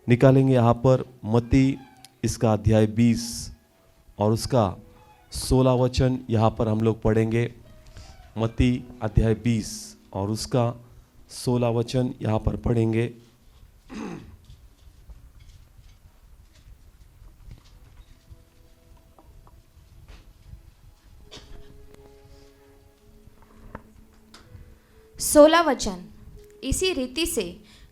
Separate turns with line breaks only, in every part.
निकालेंगे यहाँ पर मत्ती इसका अध्याय 20 और उसका 16 वचन यहाँ पर हम लोग पढ़ेंगे। मत्ती अध्याय 20 और उसका 16 वचन यहाँ पर पढ़ेंगे।
सोलह वचन, इसी रीति से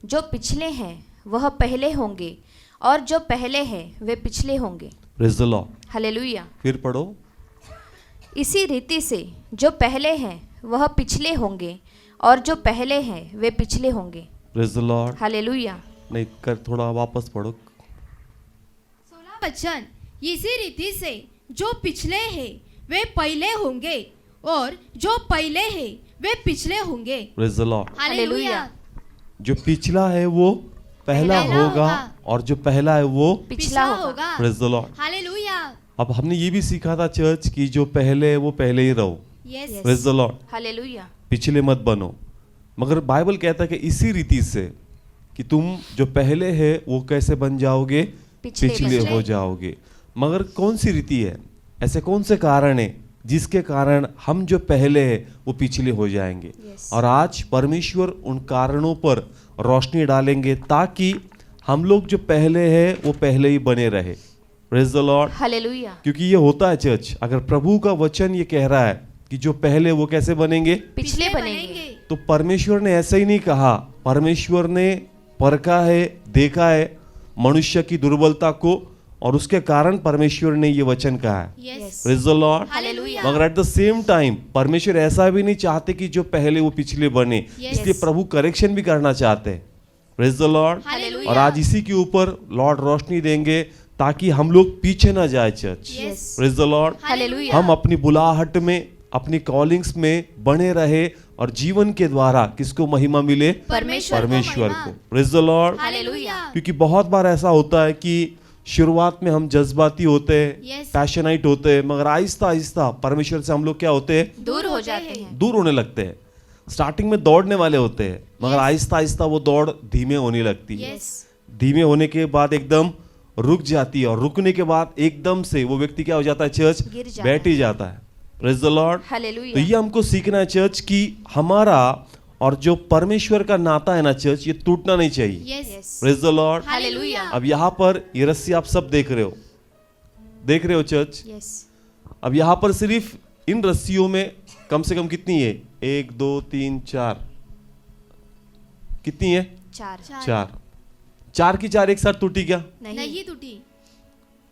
जो पिछले हैं वह पहले होंगे और जो पहले हैं वे पिछले होंगे।
Praise the Lord.
हालेलुया।
फिर पढ़ो।
इसी रीति से जो पहले हैं वह पिछले होंगे और जो पहले हैं वे पिछले होंगे।
Praise the Lord.
हालेलुया।
नहीं कर, थोड़ा वापस पढ़ो।
16 वचन, इसी रीति से जो पिछले हैं वे पहले होंगे और जो पहले हैं वे पिछले होंगे।
Praise the Lord.
हालेलुया।
जो पिछला है वो पहला होगा और जो पहला है वो
पिछला होगा।
Praise the Lord.
हालेलुया।
अब हमने ये भी सीखा था चर्च की जो पहले है वो पहले ही रहो।
Yes.
Praise the Lord.
Hallelujah.
पिछले मत बनो। मगर बाइबल कहता है कि इसी रीति से कि तुम जो पहले है वो कैसे बन जाओगे, पिछले हो जाओगे। मगर कौन सी रीति है, ऐसे कौन से कारण है जिसके कारण हम जो पहले है वो पिछले हो जाएंगे। और आज परमेश्वर उन कारणों पर रोशनी डालेंगे ताकि हम लोग जो पहले है वो पहले ही बने रहे। Praise the Lord.
हालेलुया।
क्योंकि ये होता है चर्च, अगर प्रभु का वचन ये कह रहा है कि जो पहले वो कैसे बनेंगे,
पिछले बनेंगे।
तो परमेश्वर ने ऐसे ही नहीं कहा। परमेश्वर ने परखा है, देखा है मनुष्य की दुर्बलता को और उसके कारण परमेश्वर ने ये वचन कहा है।
Yes.
Praise the Lord.
Hallelujah.
मगर एट द सेम टाइम परमेश्वर ऐसा भी नहीं चाहते कि जो पहले वो पिछले बने। इसलिए प्रभु करेक्शन भी करना चाहते हैं। Praise the Lord.
हालेलुया।
और आज इसी के ऊपर लॉर्ड रोशनी देंगे ताकि हम लोग पीछे ना जाए church.
Yes.
Praise the Lord.
Hallelujah.
हम अपनी बुलाहट में, अपनी कॉलिंग्स में बने रहे और जीवन के द्वारा किसको महिमा मिले, परमेश्वर को। Praise the Lord.
हालेलुया।
क्योंकि बहुत बार ऐसा होता है कि शुरुआत में हम जज्बाती होते हैं,
Yes.
पैशनेट होते हैं, मगर आहिस्ता आहिस्ता परमेश्वर से हम लोग क्या होते हैं,
दूर हो जाते हैं।
दूर होने लगते हैं। स्टार्टिंग में दौड़ने वाले होते हैं मगर आहिस्ता आहिस्ता वो दौड़ धीमे होने लगती है।
यस।
धीमे होने के बाद एकदम रुक जाती है और रुकने के बाद एकदम से वो व्यक्ति क्या हो जाता है चर्च,
गिर जाता
बैठ ही जाता है। Praise the Lord. तो
हालेलुया।
ये हमको सीखना है चर्च की हमारा और जो परमेश्वर का नाता है ना चर्च, ये टूटना नहीं चाहिए।
Yes.
Praise the Lord.
Hallelujah.
अब यहाँ पर ये रस्सी आप सब देख रहे हो चर्च।
यस।
अब यहाँ पर सिर्फ इन रस्सियों में कम से कम कितनी है, 1 2 3 4, कितनी है,
चार।
चार की चार एक साथ टूटी क्या,
नहीं टूटी।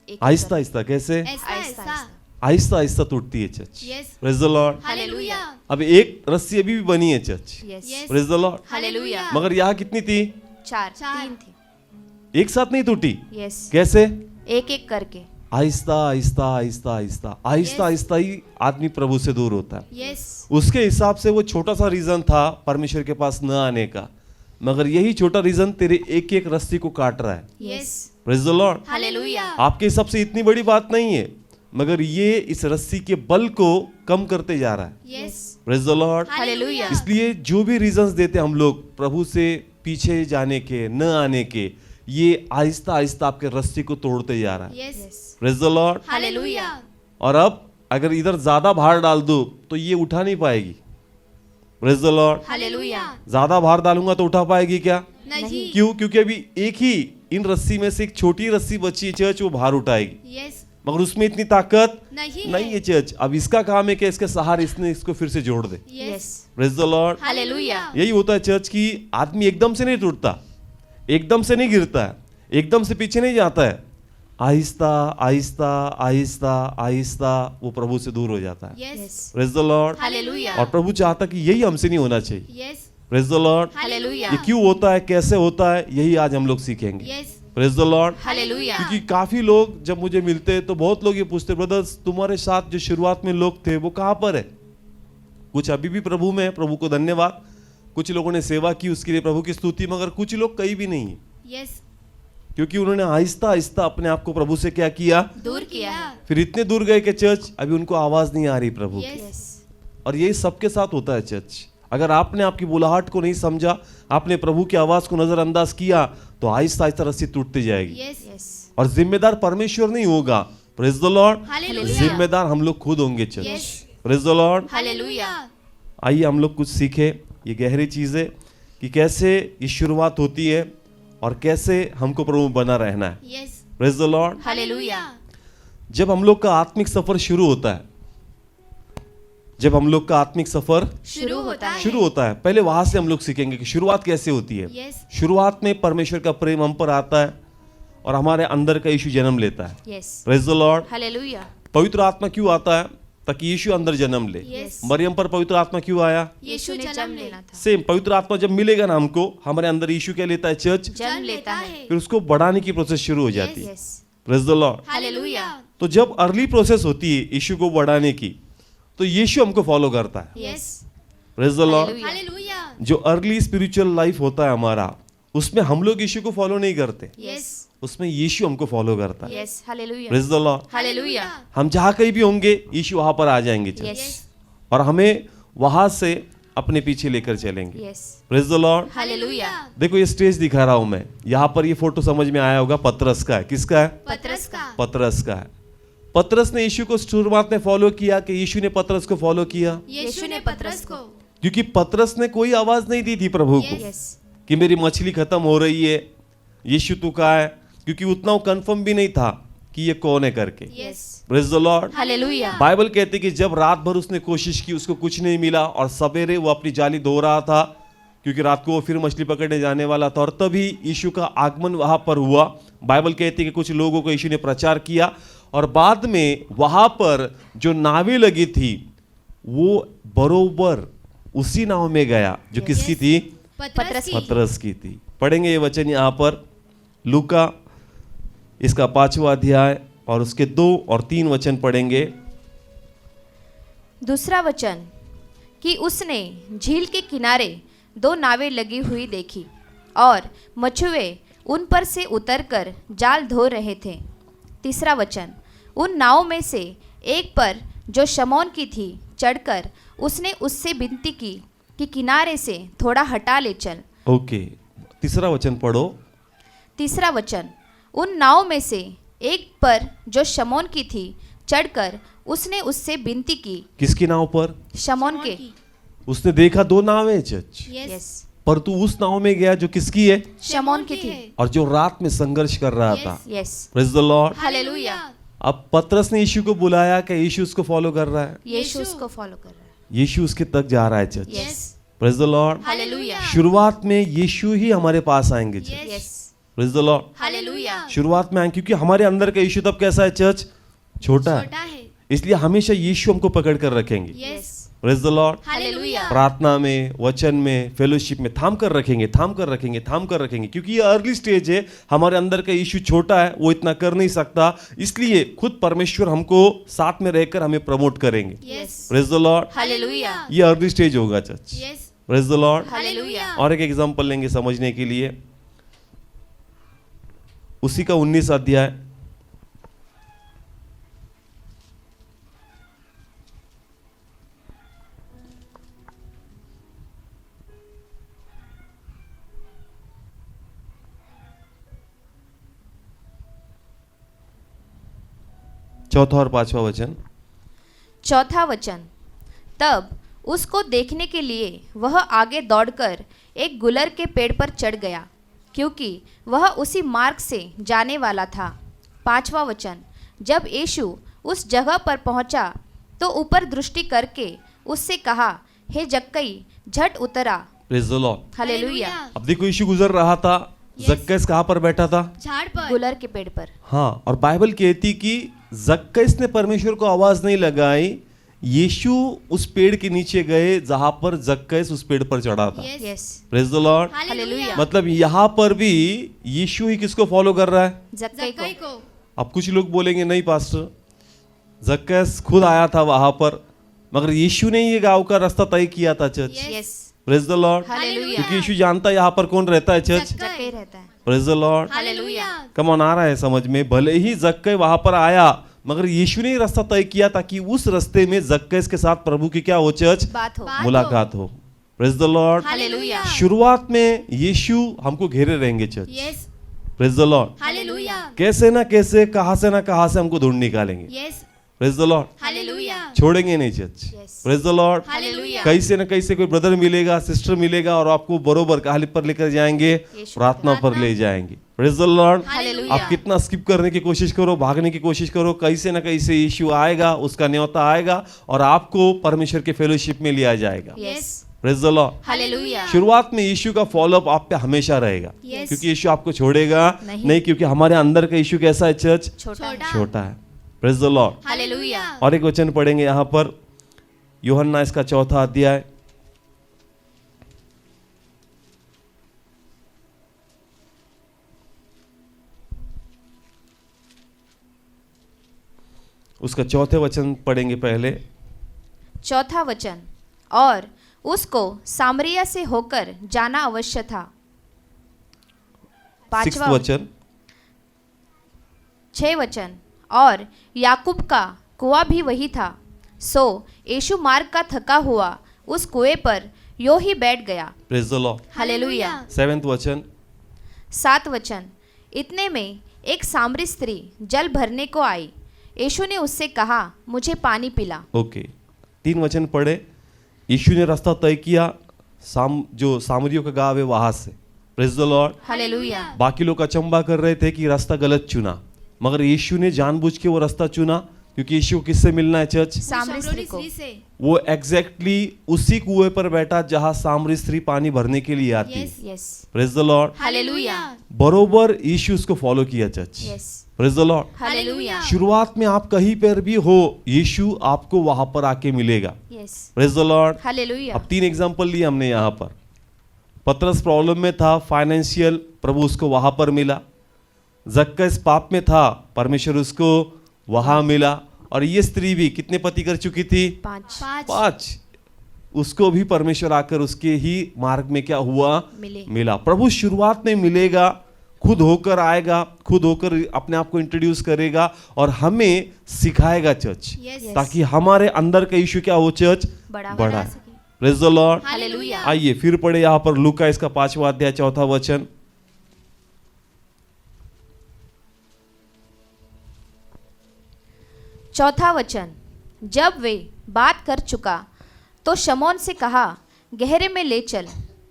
एक
आहिस्ता आहिस्ता कैसे,
ऐसा
आहिस्ता
ऐसा।
आहिस्ता आहिस्ता टूटती है church.
Yes.
Praise the Lord.
Hallelujah.
अब एक रस्सी अभी भी बनी है church.
Yes.
Yes.
Praise the Lord.
Hallelujah.
मगर यहाँ कितनी थी,
चार।
चार।
3 थी।
एक साथ नहीं टूटी।
यस।
कैसे,
एक एक करके।
आहिस्ता आहिस्ता आहिस्ता आहिस्ता आहिस्ता आहिस्ता ही आदमी प्रभु से दूर होता है।
यस।
उसके हिसाब से वो छोटा सा रीजन था परमेश्वर के पास न आने का, मगर यही छोटा रीजन तेरे एक एक रस्सी को काट रहा है।
Yes.
Praise the Lord.
Hallelujah.
आपके हिसाब से इतनी बड़ी बात नहीं है, मगर ये इस रस्सी के बल को कम करते जा रहा है।
Yes.
Praise the Lord.
Hallelujah.
इसलिए जो भी रीजंस देते हम लोग प्रभु से पीछे जाने के, न आने के, ये आहिस्ता आहिस्ता आपके रस्सी को तोड़ते जा रहा है।
Yes.
Praise the Lord.
Hallelujah.
और अब अगर इधर ज्यादा भार डाल दो तो ये उठा नहीं पाएगी। Praise the Lord.
हालेलुया।
ज्यादा भार डालूंगा तो उठा पाएगी क्या,
नहीं।
क्यों, क्योंकि अभी एक ही इन रस्सी में से एक छोटी रस्सी बची है चर्च, वो भार उठाएगी,
यस।
मगर उसमें इतनी ताकत
नहीं
नहीं है चर्च। अब इसका काम है कि इसके सहारे इसने इसको फिर से जोड़ दे।
Yes.
Praise the Lord.
Hallelujah.
यही होता है चर्च की, आदमी एकदम से नहीं टूटता, एकदम से नहीं गिरता है, एकदम से पीछे नहीं जाता है, आहिस्ता आहिस्ता आहिस्ता आहिस्ता वो प्रभु से दूर हो जाता है।
Yes.
Praise the Lord.
Hallelujah.
और प्रभु चाहता कि यही हमसे नहीं होना चाहिए।
Yes.
Praise the Lord.
Hallelujah.
ये क्यों होता है, कैसे होता है, यही आज हम लोग सीखेंगे।
Yes.
Praise the Lord.
Hallelujah.
क्योंकि काफी लोग जब मुझे मिलते हैं तो बहुत लोग ये पूछते, ब्रदर्स तुम्हारे साथ जो शुरुआत में लोग थे वो कहाँ पर है। कुछ अभी भी प्रभु में है, प्रभु को धन्यवाद, कुछ लोगों ने सेवा की उसके लिए प्रभु की स्तुति, मगर कुछ लोग कहीं भी नहीं है,
यस।
क्योंकि उन्होंने आहिस्ता आहिस्ता अपने आप को प्रभु से क्या किया,
दूर किया।
फिर इतने दूर गए कि चर्च अभी उनको आवाज नहीं आ रही प्रभु की।
यस।
और यही सबके साथ होता है चर्च। अगर आपने आपकी बुलाहट को नहीं समझा, आपने प्रभु की आवाज को नजरअंदाज किया, तो आहिस्ता आहिस्ता रस्सी टूटती जाएगी।
यस
यस
और जिम्मेदार परमेश्वर नहीं होगा। Praise the Lord.
हालेलुया
जिम्मेदार हम लोग खुद होंगे church.
Yes.
Praise the Lord.
Hallelujah.
आइए हम लोग कुछ सीखे ये गहरी चीजें कि कैसे ये शुरुआत होती है और कैसे हमको प्रभु बना रहना है।
Yes
praise the Lord.
Hallelujah.
जब हम लोग का आत्मिक सफर शुरू होता है, जब हम लोग का आत्मिक सफर
शुरू होता है।
शुरू होता है, पहले वहां से हम लोग सीखेंगे कि शुरुआत कैसे होती है।
यस
शुरुआत में परमेश्वर का प्रेम हम पर आता है और हमारे अंदर का यीशु जन्म लेता है।
Yes
praise the Lord.
Hallelujah.
पवित्र आत्मा क्यों आता है? ताकि यीशु अंदर जन्म ले।
यस
मरियम पर पवित्र आत्मा क्यों आया?
यीशु ने जन्म लेना था,
सेम पवित्र आत्मा जब मिलेगा ना हमको, हमारे अंदर यीशु क्या लेता है? चर्च।
जन्म लेता है।
फिर उसको बढ़ाने की प्रोसेस शुरू हो जाती है।
Yes
praise the Lord.
Hallelujah.
तो जब अर्ली प्रोसेस होती है यीशु को बढ़ाने की, तो यीशु हमको फॉलो करता है।
Yes
praise the Lord.
Hallelujah.
Hallelujah
जो अर्ली स्पिरिचुअल लाइफ होता है हमारा, उसमें हम लोग यीशु को फॉलो नहीं करते,
यस
उसमें यीशु हमको फॉलो करता है।
Yes hallelujah.
Praise the Lord.
Hallelujah.
हम जहाँ कहीं भी होंगे यीशु वहां पर आ जाएंगे चर्च,
यस
और हमें वहां से अपने पीछे लेकर चलेंगे।
Yes
praise the Lord.
Hallelujah.
देखो ये स्टेज दिखा रहा हूं मैं, यहाँ पर ये फोटो समझ में आया होगा, पतरस का है। किसका है?
पतरस का
पतरस का है। पतरस ने यीशु को शुरुआत में फॉलो किया कि यीशु ने पतरस को फॉलो किया?
यीशु ने पतरस को
क्योंकि पतरस ने कोई आवाज नहीं दी थी प्रभु को
यस
कि मेरी मछली खत्म हो रही है, यीशु तू कहाँ है, क्योंकि उतना वो कंफर्म भी नहीं था कि ये कौन है करके।
Yes
praise the Lord.
Hallelujah.
Bible कहती है कि जब रात भर उसने कोशिश की, उसको कुछ नहीं मिला, और सवेरे वो अपनी जाली धो रहा था क्योंकि रात को वो फिर मछली पकड़ने जाने वाला था, और तभी यीशु का आगमन वहां पर हुआ। बाइबल कहती है कि कुछ लोगों को यीशु ने प्रचार किया, और बाद में वहां पर जो नावें लगी थी वो बरोबर उसी नाव में गया जो किसकी थी?
पतरस की
पतरस की थी। पढ़ेंगे ये वचन यहाँ पर, लूका इसका 5वां अध्याय और उसके 2 और 3 वचन पढ़ेंगे।
दूसरा वचन कि उसने झील के किनारे 2 नावें लगी हुई देखी और मछुए उन पर से उतरकर जाल धो रहे थे। तीसरा वचन, उन नावों में से एक पर जो शमौन की थी चढ़कर उसने उससे विनती की कि किनारे से थोड़ा हटा ले चल।
ओके, तीसरा वचन पढ़ो।
तीसरा वचन, उन नाव में से एक पर जो शमौन की थी चढ़कर उसने उससे विनती की।
किसकी नाव पर?
शमौन के।
उसने देखा 2 नावें चर्च,
यस
यस
पर तू उस नाव में गया जो किसकी है?
शमौन की थी।
और जो रात में संघर्ष कर रहा
Yes.
था।
Yes
praise the Lord.
Hallelujah.
अब पतरस ने यीशु को बुलाया कि यीशु उसको फॉलो कर रहा है,
यीशु उसको फॉलो कर रहा है।
यीशु उसके तक जा रहा है church.
Yes
praise the Lord.
Hallelujah.
शुरुआत में यीशु ही हमारे पास आएंगे church.
Yes.
Yes
praise the Lord.
Hallelujah.
शुरुआत में आएंगे क्योंकि हमारे अंदर का यीशु तब कैसा है चर्च? छोटा है।
छोटा है
इसलिए हमेशा यीशु हमको पकड़ कर रखेंगे।
Yes
praise the Lord.
Hallelujah.
प्रार्थना में, वचन में, फेलोशिप में थाम कर रखेंगे, थाम कर रखेंगे, थाम कर रखेंगे, क्योंकि ये अर्ली स्टेज है। हमारे अंदर का यीशु छोटा है, वो इतना कर नहीं सकता, इसलिए खुद परमेश्वर हमको साथ में रहकर हमें प्रमोट करेंगे।
Yes
praise the Lord.
Hallelujah.
ये अर्ली स्टेज होगा church.
Yes
praise the Lord.
Hallelujah.
और एक एग्जांपल लेंगे समझने के लिए, उसी का 19 अध्याय चौथा और 5वां वचन।
चौथा वचन, तब उसको देखने के लिए वह आगे दौड़कर एक गुलर के पेड़ पर चढ़ गया क्योंकि वह उसी मार्ग से जाने वाला था। 5वां वचन, जब यीशु उस जगह पर पहुंचा तो ऊपर दृष्टि करके उससे कहा, हे जक्कई झट उतरा।
Praise the Lord.
हालेलुया।
अब देखो यीशु गुजर रहा था, जक्कैस कहाँ पर बैठा था?
झाड़ पर
गुलर के पेड़ पर।
हाँ, और बाइबल कहती कि जक्कैस ने परमेश्वर को आवाज नहीं लगाई, यीशु उस पेड़ के नीचे गए जहां पर जक्कैस उस पेड़ पर चढ़ा था।
Yes
yes
praise the Lord.
Hallelujah
मतलब यहाँ पर भी यीशु ही किसको फॉलो कर रहा है?
जक्कई
जक्कई
को।
को
अब कुछ लोग बोलेंगे नहीं पास्टर, जक्कैस खुद आया था वहां पर, मगर यीशु ने ये गांव का रास्ता तय किया था church.
Yes.
Yes
praise the Lord.
Hallelujah.
क्योंकि यीशु जानता है यहाँ पर कौन रहता है चर्च।
जक्कई रहता है।
Praise the Lord.
Hallelujah
come on आ रहा है समझ में? भले ही जक्कई वहां पर आया, मगर यीशु ने ही रास्ता तय किया ताकि उस रास्ते में जक्कैस के साथ प्रभु की क्या हो चर्च?
बात हो।
बात
मुलाकात हो। Praise the Lord.
हालेलुया।
शुरुआत में यीशु हमको घेरे रहेंगे church.
Yes
praise the Lord.
Hallelujah
कैसे ना कैसे, कहां से ना कहां से हमको ढूंढ निकालेंगे।
Yes
praise the Lord.
Hallelujah
छोड़ेंगे नहीं church.
Yes.
Praise the Lord.
Hallelujah
कहीं से ना कहीं से कोई ब्रदर मिलेगा, सिस्टर मिलेगा और आपको बरोबर कहाली पर लेकर जाएंगे,
यीशु
प्रार्थना पर ले जाएंगे। Praise the Lord.
हालेलुया।
आप कितना स्किप करने की कोशिश करो, भागने की कोशिश करो, कहीं से ना कहीं से यीशु आएगा, उसका न्योता आएगा और आपको परमेश्वर के फेलोशिप में लिया जाएगा।
Yes.
Praise the Lord.
Hallelujah.
शुरुआत में यीशु का फॉलोअप आप पे हमेशा रहेगा,
Yes.
क्योंकि यीशु आपको छोड़ेगा
नहीं।
नहीं, क्योंकि हमारे अंदर का यीशु कैसा है चर्च?
छोटा है।
छोटा है। Praise the Lord.
हालेलुया।
और एक वचन पढ़ेंगे यहाँ पर, यूहन्ना इसका 4 अध्याय, उसका 4 वचन पढ़ेंगे पहले।
4 वचन, और उसको सामरिया से होकर जाना अवश्य था।
6
5वां
वचन,
6 वचन, और याकूब का कुआं भी वही था। सो यीशु मार्ग का थका हुआ उस कुएं पर यो ही बैठ गया।
Praise the Lord.
हालेलुया।
7 वचन,
7 वचन, इतने में एक सामरी स्त्री जल भरने को आई। यीशु ने उससे कहा, मुझे पानी पिला।
ओके। 3 वचन पढ़े। यीशु ने रास्ता तय किया जो सामरियों का गांव है वहां से। Praise the Lord.
हालेलुया।
बाकी लोग अचंबा कर रहे थे कि रास्ता गलत चुना, मगर यीशु ने जानबूझ के वो रास्ता चुना, क्योंकि यीशु को किससे मिलना है चर्च?
सामरी स्त्री को।
से
वो एग्जैक्टली उसी कुएं पर बैठा जहां सामरी स्त्री पानी भरने के लिए आती है।
Yes.
Yes.
Praise the Lord.
Hallelujah.
बरोबर यीशु उसको फॉलो किया church.
Yes.
Praise the Lord.
Hallelujah.
शुरुआत में आप कहीं पर भी हो, यीशु आपको वहां पर आके मिलेगा।
Yes.
Praise the Lord.
Hallelujah.
अब 3 एग्जांपल लिए हमने यहाँ पर। पतरस प्रॉब्लम में था, फाइनेंशियल, प्रभु उसको वहां पर मिला। जक्कस पाप में था, परमेश्वर उसको वहां मिला। और ये स्त्री भी कितने पति कर चुकी थी?
5
5। उसको भी परमेश्वर आकर उसके ही मार्ग में क्या हुआ?
मिले।
मिला। प्रभु शुरुआत में मिलेगा, खुद होकर आएगा, खुद होकर अपने आप को इंट्रोड्यूस करेगा और हमें सिखाएगा चर्च,
यस
ताकि हमारे अंदर का इशू क्या हो चर्च?
बड़ा
बड़ा है। Praise the Lord.
हालेलुया।
आइए फिर पढ़े यहाँ पर लूका इसका 5वां अध्याय 4 वचन।
चौथा वचन, जब वे बात कर चुका तो शमौन से कहा, गहरे में ले चल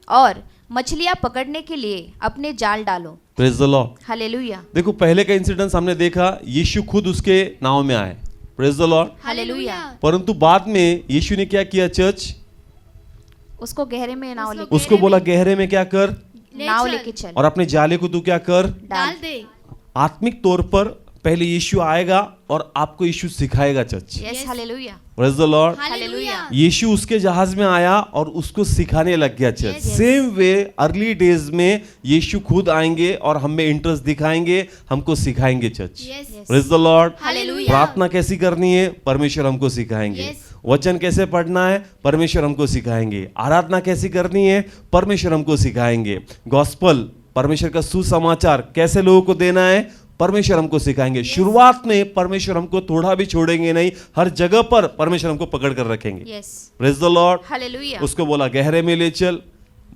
और मछलियां पकड़ने के लिए अपने जाल डालो।
Praise the Lord.
हालेलुया।
देखो पहले का इंसिडेंस हमने देखा, यीशु खुद उसके नाव में आए। Praise the Lord.
हालेलुया।
परंतु बाद में यीशु ने क्या किया चर्च?
उसको गहरे में नाव
उसको
लेके
उसको बोला गहरे में क्या कर,
नाव लेके चल।
और अपने जाले को तू क्या कर,
डाल दे।
आत्मिक तौर पर पहले यीशु आएगा और आपको यीशु सिखाएगा church.
Yes. Hallelujah.
Praise the Lord.
Hallelujah.
Yeshu उसके जहाज में आया और उसको सिखाने लग गया church.
Yes.
Same way early days में यीशु खुद आएंगे और हमें इंटरेस्ट दिखाएंगे, हमको सिखाएंगे church.
Yes
praise the Lord.
Hallelujah.
प्रार्थना कैसी करनी है, परमेश्वर हमको सिखाएंगे।
Yes.
वचन कैसे पढ़ना है, परमेश्वर हमको सिखाएंगे। आराधना कैसी करनी है, परमेश्वर हमको सिखाएंगे। गॉस्पल, परमेश्वर का सुसमाचार कैसे लोगों को देना है, परमेश्वर हमको सिखाएंगे। शुरुआत में परमेश्वर हमको थोड़ा भी छोड़ेंगे नहीं, हर जगह पर परमेश्वर हमको पकड़ कर रखेंगे।
Yes.
Praise the Lord.
Hallelujah.
उसको बोला गहरे में ले चल,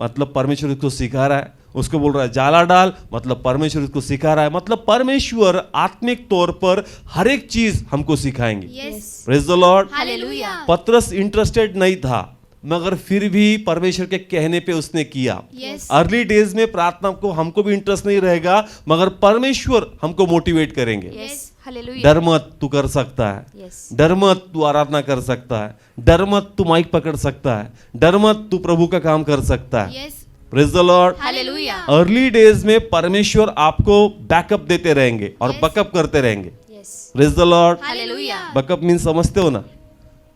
मतलब परमेश्वर उसको सिखा रहा है। उसको बोल रहा है जाला डाल, मतलब परमेश्वर उसको सिखा रहा है। मतलब परमेश्वर आत्मिक तौर पर हर एक चीज हमको सिखाएंगे।
Yes
praise the Lord.
Hallelujah.
पतरस इंटरेस्टेड नहीं था, मगर फिर भी परमेश्वर के कहने पे उसने किया।
यस
अर्ली डेज में प्रार्थना को हमको भी इंटरेस्ट नहीं रहेगा, मगर परमेश्वर हमको मोटिवेट करेंगे।
यस। हालेलुया।
डर मत, तू कर सकता है।
यस।
डर मत, तू आराधना कर सकता है। डर मत, तू माइक पकड़ सकता है। डर मत, तू प्रभु का काम कर सकता है।
Yes
praise the Lord.
Hallelujah.
Early days में परमेश्वर आपको बैकअप देते रहेंगे और
Yes.
बकअप करते रहेंगे।
Yes.
Praise the Lord.
Hallelujah.
Backup mean समझते हो ना?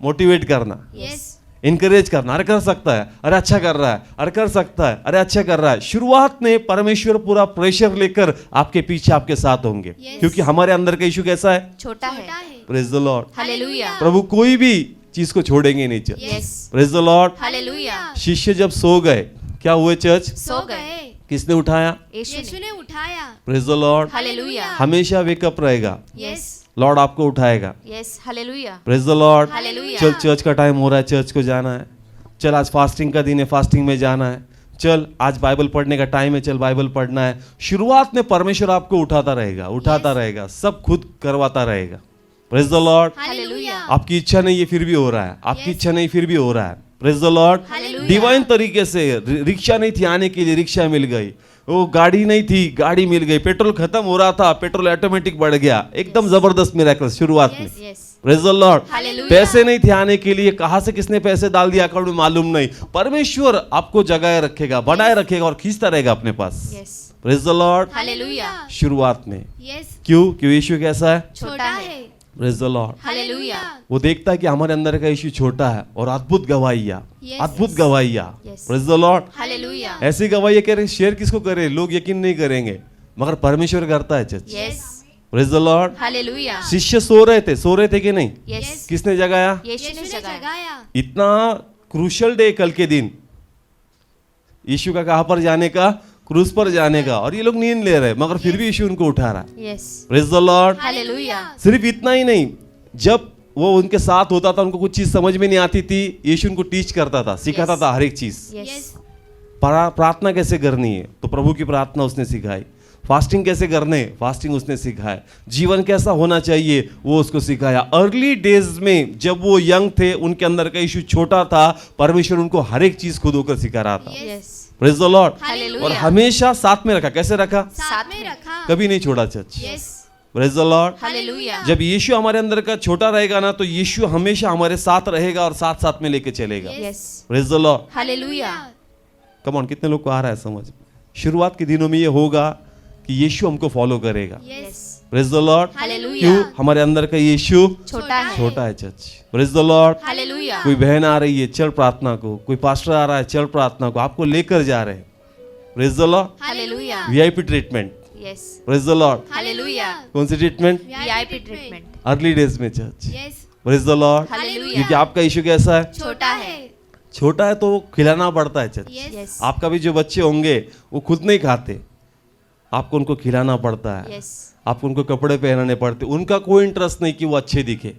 मोटिवेट करना,
यस
इनकरेज करना। अरे कर सकता है, अरे अच्छा कर रहा है, अरे कर सकता है, अरे अच्छा कर रहा है। शुरुआत में परमेश्वर पूरा प्रेशर लेकर आपके पीछे आपके साथ होंगे,
Yes.
क्योंकि हमारे अंदर का इशू कैसा है?
छोटा है।
Praise the Lord.
हालेलुया।
प्रभु कोई भी चीज को छोड़ेंगे नहीं church.
Yes.
Praise the Lord.
Hallelujah.
शिष्य जब सो गए, क्या हुए चर्च?
सो गए।
किसने उठाया?
यीशु
यीशु
ने।
ने उठाया।
Praise the Lord.
हालेलुया।
हमेशा वेकअप रहेगा,
यस।
लॉर्ड आपको उठाएगा।
Yes. Hallelujah.
Praise the Lord.
Hallelujah.
चल चर्च का टाइम हो रहा है, चर्च को जाना है। चल आज फास्टिंग का दिन है, फास्टिंग में जाना है, चल आज बाइबल पढ़ने का टाइम है, चल बाइबल पढ़ना है। शुरुआत में परमेश्वर आपको उठाता रहेगा, सब खुद करवाता रहेगा। Praise the Lord.
हालेलुया।
आपकी इच्छा नहीं है फिर भी हो रहा है, आपकी इच्छा नहीं फिर भी हो रहा है। Praise the Lord.
Hallelujah.
Divine तरीके से रिक्शा नहीं थी आने के लिए, रिक्शा मिल गई। वो गाड़ी नहीं थी, गाड़ी मिल गई। पेट्रोल खत्म हो रहा था, पेट्रोल ऑटोमेटिक बढ़ गया। एकदम जबरदस्त मिरेकल शुरुआत में।
Yes.
Praise the Lord.
Hallelujah.
पैसे नहीं थे आने के लिए, कहां से किसने पैसे डाल दिया अकाउंट में मालूम नहीं। परमेश्वर आपको जगाए रखेगा, बनाए रखेगा और खींचता रहेगा अपने पास।
Yes.
Praise the Lord.
Hallelujah.
शुरुआत में
यस।
क्यों यीशु कैसा है?
छोटा है।
Praise the Lord.
हालेलुया।
वो देखता है कि हमारे अंदर का यीशु छोटा है और अद्भुत गवाहिया,
Yes,
अद्भुत
yes.
गवाहिया।
Yes.
Praise the Lord.
Hallelujah.
ऐसी गवाहिया कह रहे शेयर किसको करे, लोग यकीन नहीं करेंगे मगर परमेश्वर करता है church.
Yes.
Praise the Lord.
Hallelujah.
शिष्य सो रहे थे कि नहीं?
यस।
किसने जगाया?
यीशु ने जगाया।
इतना क्रूशल डे कल के दिन, यीशु का कहां पर जाने का? क्रूस पर जाने का। और ये लोग नींद ले रहे मगर फिर भी यीशु उनको उठा रहा है।
Yes.
Praise the Lord.
Hallelujah.
सिर्फ इतना ही नहीं, जब वो उनके साथ होता था उनको कुछ चीज समझ में नहीं आती थी, यीशु उनको टीच करता था, सिखाता
Yes.
था हर एक चीज।
यस।
प्रार्थना कैसे करनी है तो प्रभु की प्रार्थना उसने सिखाई। फास्टिंग कैसे करने, फास्टिंग उसने सिखाया। जीवन कैसा होना चाहिए वो उसको सिखाया। अर्ली डेज में जब वो यंग थे, उनके अंदर का यीशु छोटा था, परमेश्वर उनको हर एक चीज खुद होकर सिखा रहा था।
Yes.
Praise the Lord.
Hallelujah.
और हमेशा साथ में रखा। कैसे रखा?
साथ में रखा।
कभी नहीं छोड़ा church.
Yes.
Praise the Lord.
Hallelujah.
जब यीशु हमारे अंदर का छोटा रहेगा ना, तो यीशु हमेशा हमारे साथ रहेगा और साथ साथ में लेके चलेगा।
Yes.
Praise the Lord.
Hallelujah.
Come on, कितने लोग को आ रहा है समझ? शुरुआत के दिनों में ये होगा कि यीशु हमको फॉलो करेगा।
Yes.
Praise the Lord.
Hallelujah.
क्यों? हमारे अंदर का यीशु
छोटा है।
छोटा है church. Praise the Lord.
Hallelujah.
कोई बहन आ रही है, चल प्रार्थना को। कोई पास्टर आ रहा है, चल प्रार्थना को। आपको लेकर जा रहे हैं। Praise the Lord.
Hallelujah.
VIP treatment.
Yes.
Praise the Lord.
Hallelujah.
कौन सी treatment?
VIP treatment.
Early days में church.
Yes.
Praise the Lord.
Hallelujah.
क्योंकि आपका यीशु कैसा है?
छोटा है।
छोटा है तो खिलाना पड़ता है चर्च।
यस।
यस।
आपका भी जो बच्चे होंगे वो खुद नहीं खाते, आपको उनको खिलाना पड़ता है।
यस।
आपको उनको कपड़े पहनाने पड़ते। उनका कोई इंटरेस्ट नहीं कि वो अच्छे दिखे,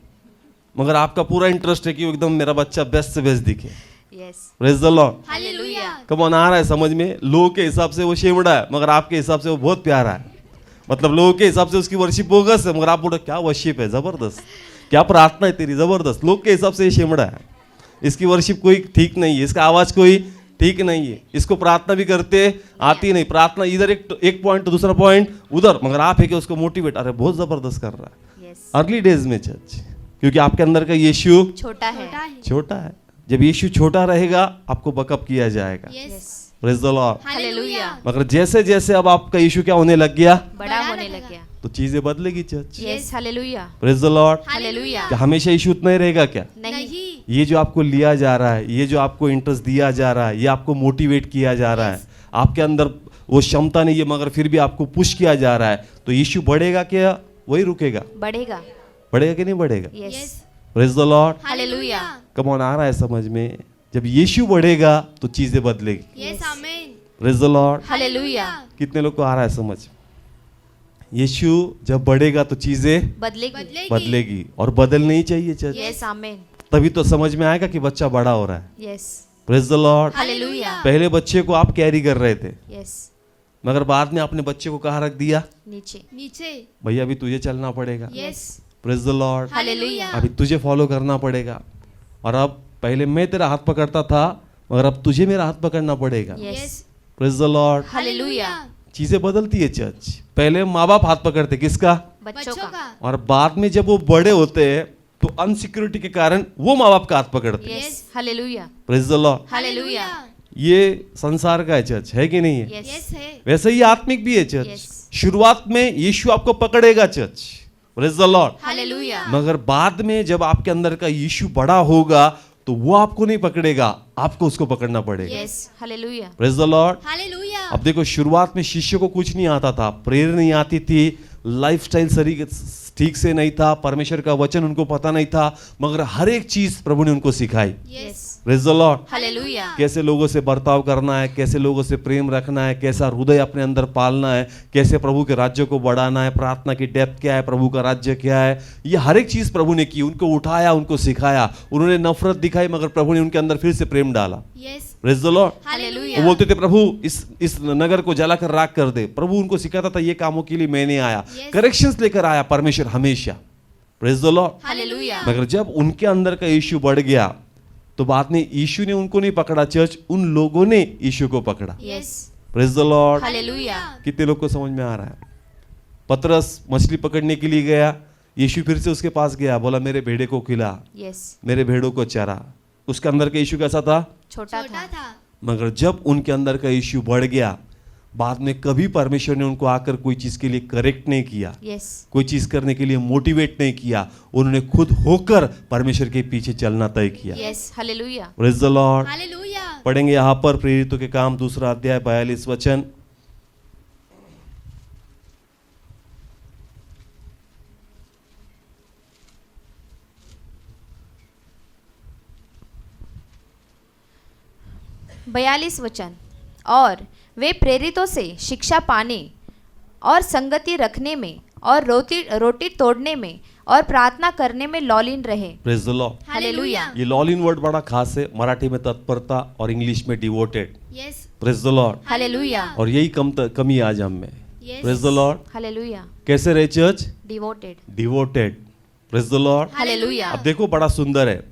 मगर आपका पूरा इंटरेस्ट है कि वो एकदम मेरा बच्चा बेस्ट से बेस्ट दिखे।
Yes.
Praise the Lord.
Hallelujah.
Come on, आ रहा है समझ में? लोगों के हिसाब से वो शेमड़ा है मगर आपके हिसाब से वो बहुत प्यारा है। मतलब लोगों के हिसाब से उसकी वर्शिप बोगस है मगर आप बोलो क्या वर्शिप है, जबरदस्त, क्या प्रार्थना है तेरी, जबरदस्त। लोग के हिसाब से ये शेमड़ा है, इसकी वर्शिप कोई ठीक नहीं है, इसका आवाज कोई ठीक नहीं है, इसको प्रार्थना भी करते आती नहीं। प्रार्थना इधर एक पॉइंट तो दूसरा पॉइंट उधर, मगर आप है कि उसको मोटिवेट, अरे बहुत जबरदस्त कर रहा है।
यस।
अर्ली डेज में चर्च, क्योंकि आपके अंदर का यीशु
छोटा है।
छोटा है।
छोटा है। जब यीशु छोटा रहेगा आपको बकअप किया जाएगा।
Yes.
Praise the Lord.
Hallelujah.
मगर जैसे जैसे अब आपका यीशु क्या होने लग गया
बड़ा होने लग गया।
तो चीजें बदलेगी church.
Yes. Hallelujah.
Praise the Lord.
Hallelujah.
क्या हमेशा यीशु उतना ही रहेगा क्या?
नहीं।
नहीं।
ये जो आपको लिया जा रहा है, ये जो आपको इंटरेस्ट दिया जा रहा है, ये आपको मोटिवेट किया जा रहा है, आपके अंदर वो क्षमता नहीं है मगर फिर भी आपको पुश किया जा रहा है, तो यीशु बढ़ेगा क्या वही रुकेगा?
बढ़ेगा।
बढ़ेगा कि नहीं बढ़ेगा?
Yes.
Praise the Lord.
Hallelujah.
Come on, आ रहा है समझ में? जब यीशु बढ़ेगा तो चीजें बदलेगी।
Yes. Amen.
Praise the Lord.
Hallelujah.
कितने लोग को आ रहा है समझ? यीशु जब बढ़ेगा तो चीजें
बदलेगी।
बदलेगी और बदलनी ही चाहिए चर्च।
यस। आमीन।
तभी तो समझ में आएगा कि बच्चा बड़ा हो रहा है।
Yes.
Praise the Lord.
Hallelujah.
पहले बच्चे को आप कैरी कर रहे थे
यस।
मगर बाद में आपने बच्चे को कहाँ रख दिया?
नीचे।
नीचे।
भैया अभी तुझे चलना पड़ेगा।
Yes.
Praise the Lord.
Hallelujah.
अभी तुझे फॉलो करना पड़ेगा। और अब पहले मैं तेरा हाथ पकड़ता था मगर अब तुझे मेरा हाथ पकड़ना पड़ेगा।
Yes.
Praise the Lord.
Hallelujah.
चीजें बदलती है चर्च। पहले माँ बाप हाथ पकड़ते किसका?
बच्चों का।
और बाद में जब वो बड़े होते हैं तो अनसिक्योरिटी के कारण वो माँ बाप का हाथ पकड़ते।
Yes. Hallelujah.
Praise the Lord.
Hallelujah.
ये संसार का है चर्च, है कि नहीं है?
यस।
यस है।
वैसे ही आत्मिक भी है चर्च।
Yes.
शुरुआत में यीशु आपको पकड़ेगा church. Praise the Lord.
Hallelujah.
मगर बाद में जब आपके अंदर का यीशु बड़ा होगा तो वो आपको नहीं पकड़ेगा, आपको उसको पकड़ना पड़ेगा।
Yes. Hallelujah.
Praise the Lord.
Hallelujah.
अब देखो, शुरुआत में शिष्य को कुछ नहीं आता था, प्रेयर नहीं आती थी, लाइफस्टाइल सही ठीक से नहीं था, परमेश्वर का वचन उनको पता नहीं था, मगर हर एक चीज प्रभु ने उनको सिखाई।
Yes.
Praise the Lord.
Hallelujah.
कैसे लोगों से बर्ताव करना है, कैसे लोगों से प्रेम रखना है, कैसा हृदय अपने अंदर पालना है, कैसे प्रभु के राज्य को बढ़ाना है, प्रार्थना की डेप्थ क्या है, प्रभु का राज्य क्या है, ये हर एक चीज प्रभु ने की। उनको उठाया, उनको सिखाया। उन्होंने नफरत दिखाई मगर प्रभु ने उनके अंदर फिर से प्रेम डाला।
Yes
praise the Lord. वो
हालेलुया।
बोलते थे प्रभु इस नगर को जलाकर राख कर दे। प्रभु उनको सिखाता था ये कामों के लिए मैंने आया,
Yes.
करेक्शंस लेकर आया परमेश्वर हमेशा। Praise the Lord.
हालेलुया।
मगर जब उनके अंदर का यीशु बढ़ गया तो बाद में यीशु ने उनको नहीं पकड़ा, चर्च उन लोगों ने यीशु को पकड़ा।
Yes.
Praise the Lord.
Hallelujah.
कितने लोग को समझ में आ रहा है? पतरस मछली पकड़ने के लिए गया, यीशु फिर से उसके पास गया, बोला मेरे भेड़े को खिला,
यस।
मेरे भेड़ों को चरा। उसके अंदर का यीशु कैसा था?
छोटा
छोटा
था।
था।
मगर जब उनके अंदर का यीशु बढ़ गया, बाद में कभी परमेश्वर ने उनको आकर कोई चीज के लिए करेक्ट नहीं किया,
यस।
कोई चीज करने के लिए मोटिवेट नहीं किया। उन्होंने खुद होकर परमेश्वर के पीछे चलना तय किया।
Yes. Hallelujah.
Praise the Lord.
Hallelujah.
पढ़ेंगे यहाँ पर प्रेरितों के काम 2 अध्याय 42 वचन।
बयालीस वचन। और वे प्रेरितों से शिक्षा पाने और संगति रखने में और रोटी तोड़ने में और प्रार्थना करने में लौलीन रहे।
Praise the Lord.
हालेलुया।
ये लॉलिन वर्ड बड़ा खास है, मराठी में तत्परता और इंग्लिश में devoted.
Yes
praise the Lord.
Hallelujah.
और यही कमी है आज हम में।
Yes
praise the Lord.
Hallelujah.
कैसे रहे church?
Devoted.
Devoted. Praise the Lord.
Hallelujah.
अब देखो बड़ा सुंदर है,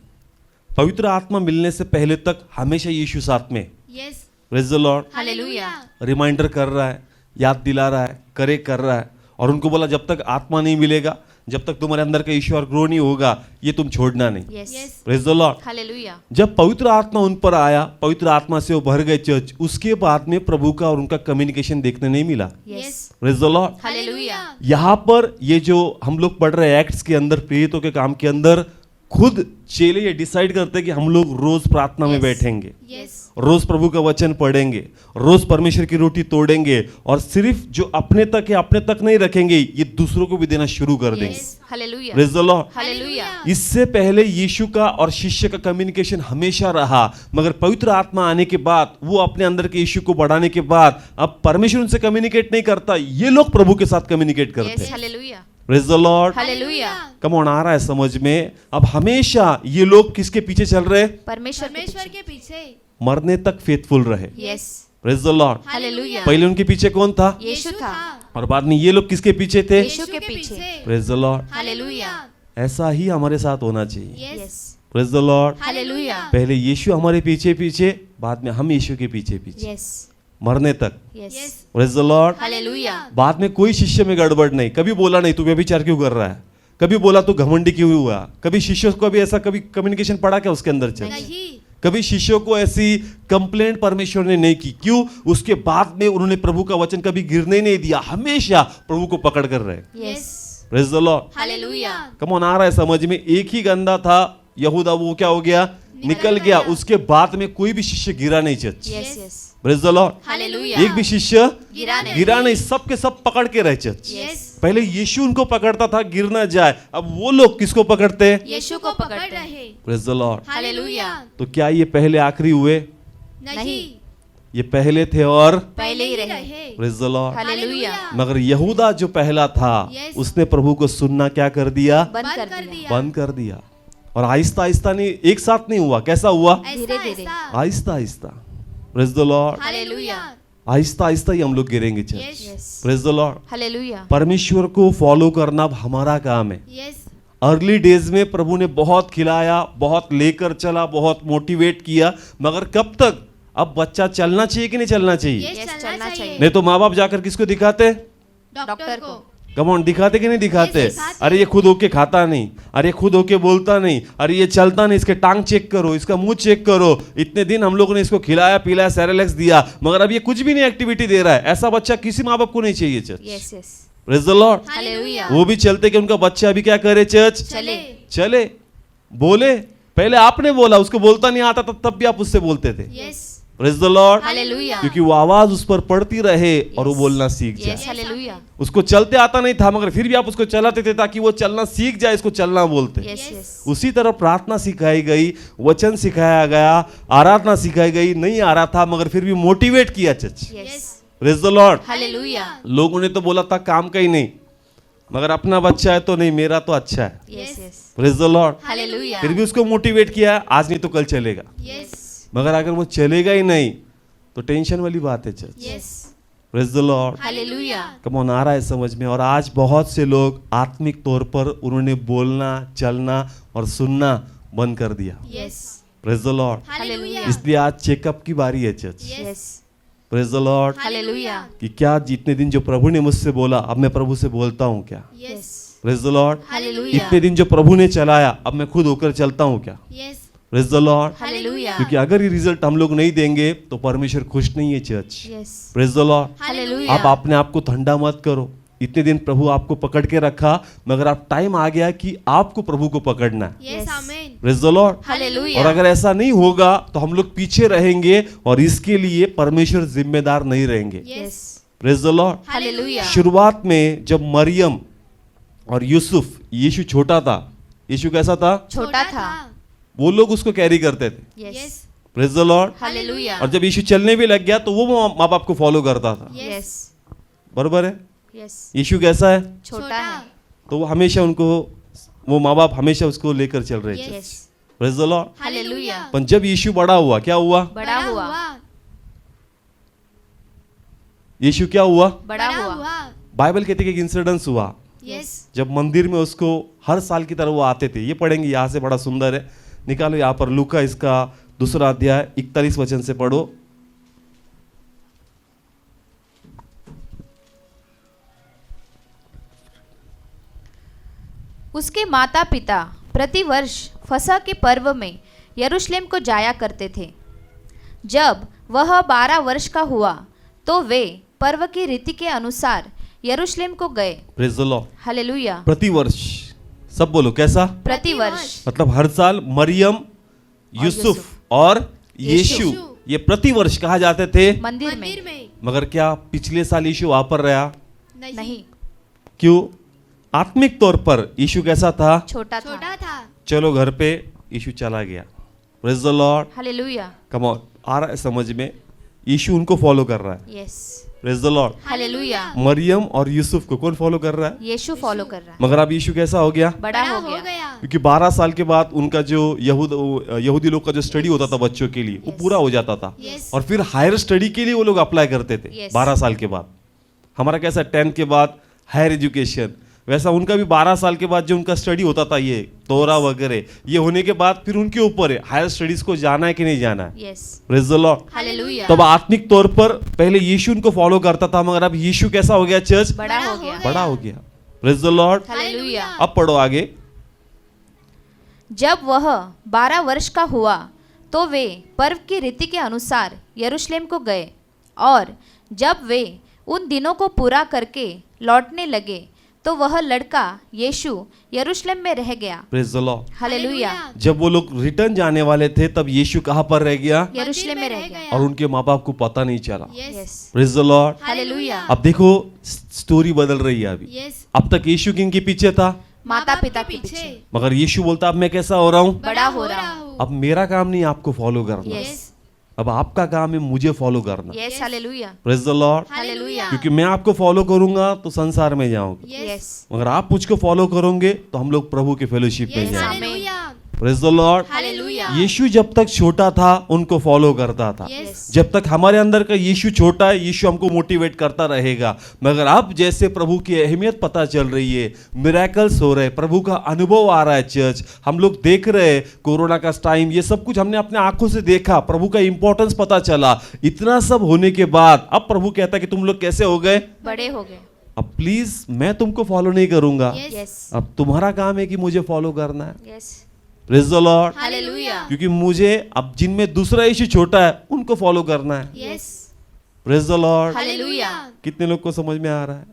पवित्र आत्मा मिलने से पहले तक हमेशा यीशु साथ में।
Yes
praise the Lord.
Hallelujah.
Reminder कर रहा है, याद दिला रहा है, करेक्ट कर रहा है। और उनको बोला जब तक आत्मा नहीं मिलेगा, जब तक तुम्हारे अंदर का ईश्वर ग्रो नहीं होगा, ये तुम छोड़ना नहीं।
Yes.
Yes
praise the Lord.
Hallelujah.
जब पवित्र आत्मा उन पर आया, पवित्र आत्मा से वो भर गए चर्च, उसके बाद में प्रभु का और उनका कम्युनिकेशन देखने नहीं मिला।
Yes.
Praise the Lord.
Hallelujah.
यहाँ पर ये जो हम लोग पढ़ रहे हैं एक्ट्स के अंदर, प्रेरितों के काम के अंदर, खुद चेले ये डिसाइड करते हैं कि हम लोग रोज प्रार्थना में
Yes.
बैठेंगे,
यस
रोज प्रभु का वचन पढ़ेंगे, रोज परमेश्वर की रोटी तोड़ेंगे, और सिर्फ जो अपने तक है अपने तक नहीं रखेंगे, ये दूसरों को भी देना शुरू कर देंगे।
Yes. Hallelujah.
Praise the Lord.
Hallelujah.
इससे पहले यीशु का और शिष्य का कम्युनिकेशन हमेशा रहा, मगर पवित्र आत्मा आने के बाद, वो अपने अंदर के यीशु को बढ़ाने के बाद, अब परमेश्वर उनसे कम्युनिकेट नहीं करता, ये लोग प्रभु के साथ कम्युनिकेट करते
यस।
हैं।
Hallelujah.
Praise the Lord.
Hallelujah.
Come on आ रहा है समझ में? अब हमेशा ये लोग किसके पीछे चल रहे?
परमेश्वर
परमेश्वर के पीछे।
मरने तक फेथफुल रहे।
Yes.
Praise the Lord.
Hallelujah.
पहले उनके पीछे कौन था?
यीशु था।
और बाद में ये लोग किसके पीछे थे?
यीशु के पीछे।
Praise the Lord.
हालेलुया।
ऐसा ही हमारे साथ होना चाहिए।
Yes
yes.
Praise the Lord.
Hallelujah.
पहले यीशु हमारे पीछे पीछे, बाद में हम यीशु के पीछे पीछे,
यस।
मरने तक।
Yes.
Yes
praise the Lord.
Hallelujah.
बाद में कोई शिष्य में गड़बड़ नहीं, कभी बोला नहीं तू व्यभिचार क्यों कर रहा है, कभी बोला तू घमंडी क्यों हुआ, कभी शिष्यों को भी ऐसा कभी कम्युनिकेशन पड़ा क्या उसके अंदर? चल
नहीं
कभी शिष्यों को ऐसी कंप्लेंट परमेश्वर ने नहीं की। क्यों? उसके बाद में उन्होंने प्रभु का वचन कभी गिरने नहीं दिया, हमेशा प्रभु को पकड़ कर रहे।
Yes.
Praise the Lord.
Hallelujah.
Come on आ रहा है समझ में? एक ही गंदा था यहूदा, वो क्या हो गया? निकल गया। उसके बाद में कोई भी शिष्य गिरा नहीं church.
Yes. Yes.
Praise the Lord.
Hallelujah.
एक भी शिष्य
गिरा नहीं।
सब के सब पकड़ के रहे चर्च।
यस
पहले यीशु उनको पकड़ता था गिर ना जाए, अब वो लोग किसको पकड़ते हैं?
यीशु को पकड़ते हैं।
रहे।
Praise the Lord.
हालेलुया।
तो क्या ये पहले आखिरी हुए?
नहीं
ये पहले थे और
पहले ही रहे।
Praise the Lord.
हालेलुया।
मगर यहूदा जो पहला था,
Yes.
उसने प्रभु को सुनना क्या कर दिया?
बंद कर दिया।
बंद कर दिया। और आहिस्ता आहिस्ता नहीं, एक साथ नहीं हुआ। कैसा हुआ?
धीरे-धीरे।
Aahista Aahista. Praise the Lord.
Hallelujah.
Aahista Aahista ही हम लोग गिरेंगे church.
Yes
yes.
Praise the Lord.
Hallelujah.
परमेश्वर को फॉलो करना अब हमारा काम है।
यस
अर्ली डेज में प्रभु ने बहुत खिलाया, बहुत लेकर चला, बहुत मोटिवेट किया, मगर कब तक? अब बच्चा चलना चाहिए कि नहीं चलना चाहिए?
यस
Yes,
चलना चाहिए।
नहीं तो माँ बाप जाकर किसको दिखाते?
डॉक्टर को।
कम ऑन, दिखाते कि नहीं दिखाते?
Yes, दिखाते।
अरे ये खुद होके खाता नहीं, अरे खुद होके बोलता नहीं, अरे ये चलता नहीं, इसके टांग चेक करो, इसका मुंह चेक करो। इतने दिन हम लोगों ने इसको खिलाया पिलाया, सेरेलेक्स दिया, मगर अब ये कुछ भी नहीं एक्टिविटी दे रहा है। ऐसा बच्चा किसी माँ बाप को नहीं चाहिए church.
Yes. Yes.
Praise the Lord.
Hallelujah.
वो भी चलते कि उनका बच्चा अभी क्या करे चर्च?
चले।
चले, बोले। पहले आपने बोला, उसको बोलता नहीं आता तब भी आप उससे बोलते थे।
Yes
praise the Lord.
Hallelujah.
क्योंकि वो आवाज उस पर पड़ती रहे और वो बोलना सीख जाए।
Yes hallelujah.
उसको चलते आता नहीं था मगर फिर भी आप उसको चलाते थे ताकि वो चलना सीख जाए, इसको चलना बोलते।
यस यस
उसी तरह प्रार्थना सिखाई गई, वचन सिखाया गया, आराधना सिखाई गई, नहीं आ रहा था मगर फिर भी मोटिवेट किया church.
Yes
praise the Lord.
Hallelujah.
लोगों ने तो बोला था काम का ही नहीं, मगर अपना बच्चा है तो नहीं, मेरा तो अच्छा है।
Yes yes
praise the Lord.
Hallelujah.
फिर भी उसको मोटिवेट किया, आज नहीं तो कल चलेगा।
यस
मगर अगर वो चलेगा ही नहीं तो टेंशन वाली बात है church.
Yes
praise the Lord.
Hallelujah.
Come on आ रहा है समझ में। और आज बहुत से लोग आत्मिक तौर पर उन्होंने बोलना, चलना और सुनना बंद कर दिया।
Yes
praise the Lord.
Hallelujah.
इसलिए आज चेकअप की बारी है church.
Yes
praise the Lord.
Hallelujah.
कि क्या जितने दिन जो प्रभु ने मुझसे बोला अब मैं प्रभु से बोलता हूँ क्या?
Yes
praise the Lord.
Hallelujah.
इतने दिन जो प्रभु ने चलाया अब मैं खुद होकर चलता हूँ क्या?
Yes
praise the Lord.
Hallelujah.
क्योंकि अगर ये रिजल्ट हम लोग नहीं देंगे तो परमेश्वर खुश नहीं है church.
Yes
praise the Lord.
Hallelujah.
आप अपने आप को ठंडा मत करो। इतने दिन प्रभु आपको पकड़ के रखा मगर अब टाइम आ गया कि आपको प्रभु को पकड़ना है।
Yes amen.
Praise the Lord.
Hallelujah.
और अगर ऐसा नहीं होगा तो हम लोग पीछे रहेंगे और इसके लिए परमेश्वर जिम्मेदार नहीं रहेंगे।
Yes
praise the Lord.
Hallelujah.
शुरुआत में जब मरियम और यूसुफ, यीशु छोटा था, यीशु कैसा था?
छोटा था।
वो लोग उसको कैरी करते थे।
Yes
praise the Lord.
Hallelujah.
और जब यीशु चलने भी लग गया तो वो माँ बाप को फॉलो करता था।
यस
बरोबर है?
यस
यीशु कैसा है?
छोटा है।
तो वो हमेशा उनको, वो माँ बाप हमेशा उसको लेकर चल रहे थे।
Yes
praise the Lord.
Hallelujah.
पर जब यीशु बड़ा हुआ क्या हुआ?
बड़ा हुआ।
यीशु क्या हुआ?
बड़ा हुआ।
बाइबल कहते हैं कि एक इंसिडेंस हुआ
यस
जब मंदिर में उसको हर साल की तरह वो आते थे। ये पढ़ेंगे यहाँ से, बड़ा सुंदर है। निकालो यहाँ पर लूका इसका 2 अध्याय 41 वचन से पढ़ो।
उसके माता पिता प्रतिवर्ष फसह के पर्व में यरूशलेम को जाया करते थे। जब वह 12 वर्ष का हुआ तो वे पर्व की रीति के अनुसार यरूशलेम को गए।
Praise the Lord.
हालेलुया।
प्रतिवर्ष, सब बोलो कैसा?
प्रतिवर्ष।
मतलब हर साल मरियम, यूसुफ और यीशु
यीशु।
ये प्रतिवर्ष कहा जाते थे।
मंदिर
मंदिर
में
में
मगर क्या पिछले साल यीशु वहां पर रहा?
नहीं,
क्यों? आत्मिक तौर पर यीशु कैसा था?
छोटा था।
छोटा था।
चलो घर पे यीशु चला गया। Praise the Lord.
Hallelujah.
Come on, आ रहा है समझ में? यीशु उनको फॉलो कर रहा है।
Yes
praise the Lord.
Hallelujah.
Mariam और यूसुफ को कौन फॉलो कर रहा है?
यीशु फॉलो कर रहा है।
मगर अब यीशु कैसा हो गया?
बड़ा हो गया।
क्योंकि 12 साल के बाद उनका जो यहूदी लोग का जो स्टडी होता था बच्चों के लिए वो
Yes.
पूरा हो जाता था।
Yes.
और फिर हायर स्टडी के लिए वो लोग अप्लाई करते थे।
Yes.
12 साल के बाद। हमारा कैसा 10th के बाद हायर एजुकेशन, वैसा उनका भी 12 साल के बाद जो उनका स्टडी होता था ये तोरा वगैरह, ये होने के बाद फिर उनके ऊपर है हायर स्टडीज को जाना है कि नहीं जाना है।
Yes
praise the Lord.
Hallelujah.
तब आत्मिक तौर पर पहले यीशु उनको फॉलो करता था मगर अब यीशु कैसा हो गया चर्च?
बड़ा हो गया।
बड़ा हो गया। Praise the Lord.
हालेलुया।
अब पढ़ो आगे।
जब वह 12 वर्ष का हुआ तो वे पर्व की रीति के अनुसार यरूशलेम को गए और जब वे उन दिनों को पूरा करके लौटने लगे तो वह लड़का यीशु यरूशलेम में रह गया।
Praise the Lord.
हालेलुया।
जब वो लोग रिटर्न जाने वाले थे तब यीशु कहाँ पर रह गया?
यरूशलेम में रह गया।
और उनके माँ बाप को पता नहीं चला।
Yes
yes
praise the Lord.
Hallelujah.
अब देखो स्टोरी बदल रही है अभी।
यस
अब तक यीशु किनके पीछे था?
माता पिता के पीछे
मगर यीशु बोलता अब मैं कैसा हो रहा हूँ?
बड़ा हो रहा हूँ।
अब मेरा काम नहीं आपको फॉलो करना,
यस
अब आपका काम है मुझे फॉलो करना।
Yes hallelujah.
Praise the Lord.
Hallelujah.
क्योंकि मैं आपको फॉलो करूंगा तो संसार में जाऊंगा,
यस
मगर आप मुझको फॉलो करोगे तो हम लोग प्रभु के फेलोशिप में
यस
जाएंगे।
Hallelujah.
Praise the Lord.
Hallelujah.
Yeshu जब तक छोटा था उनको फॉलो करता था।
यस
जब तक हमारे अंदर का यीशु छोटा है यीशु हमको मोटिवेट करता रहेगा। मगर अब जैसे प्रभु की अहमियत पता चल रही है, मिरेकल्स हो रहे, प्रभु का अनुभव आ रहा है चर्च, हम लोग देख रहे हैं कोरोना का टाइम, ये सब कुछ हमने अपने आंखों से देखा, प्रभु का इंपॉर्टेंस पता चला। इतना सब होने के बाद अब प्रभु कहता है कि तुम लोग कैसे हो गए?
बड़े हो गए।
अब प्लीज मैं तुमको फॉलो नहीं करूंगा,
यस
यस
अब तुम्हारा काम है कि मुझे फॉलो करना है।
Yes
praise the Lord.
Hallelujah.
क्योंकि मुझे अब जिनमें दूसरा यीशु छोटा है उनको फॉलो करना है।
Yes
praise the Lord.
Hallelujah.
कितने लोग को समझ में आ रहा है?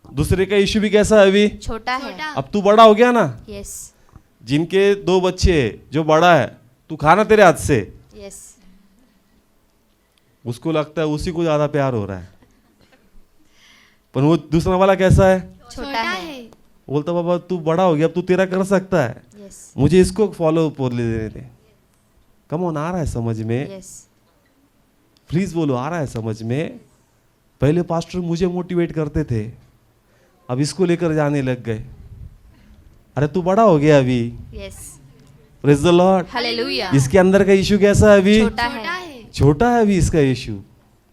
दूसरे का यीशु भी कैसा है अभी?
छोटा है।
छोटा।
अब तू बड़ा हो गया ना,
यस
जिनके 2 बच्चे जो बड़ा है, तू खाना तेरे हाथ से,
यस
उसको लगता है उसी को ज्यादा प्यार हो रहा है, पर वो दूसरा वाला कैसा है?
छोटा है।
बोलता बाबा तू बड़ा हो गया, अब तू तेरा कर सकता है,
यस
मुझे इसको फॉलो देने दे। कम ऑन, आ रहा है समझ में?
यस
प्लीज बोलो, आ रहा है समझ में? पहले पास्टर मुझे मोटिवेट करते थे, अब इसको लेकर जाने लग गए। अरे तू बड़ा हो गया अभी,
yes
praise the Lord.
Hallelujah.
इसके अंदर का इशू कैसा है अभी?
छोटा
छोटा
है।
है।
छोटा है अभी इसका issue,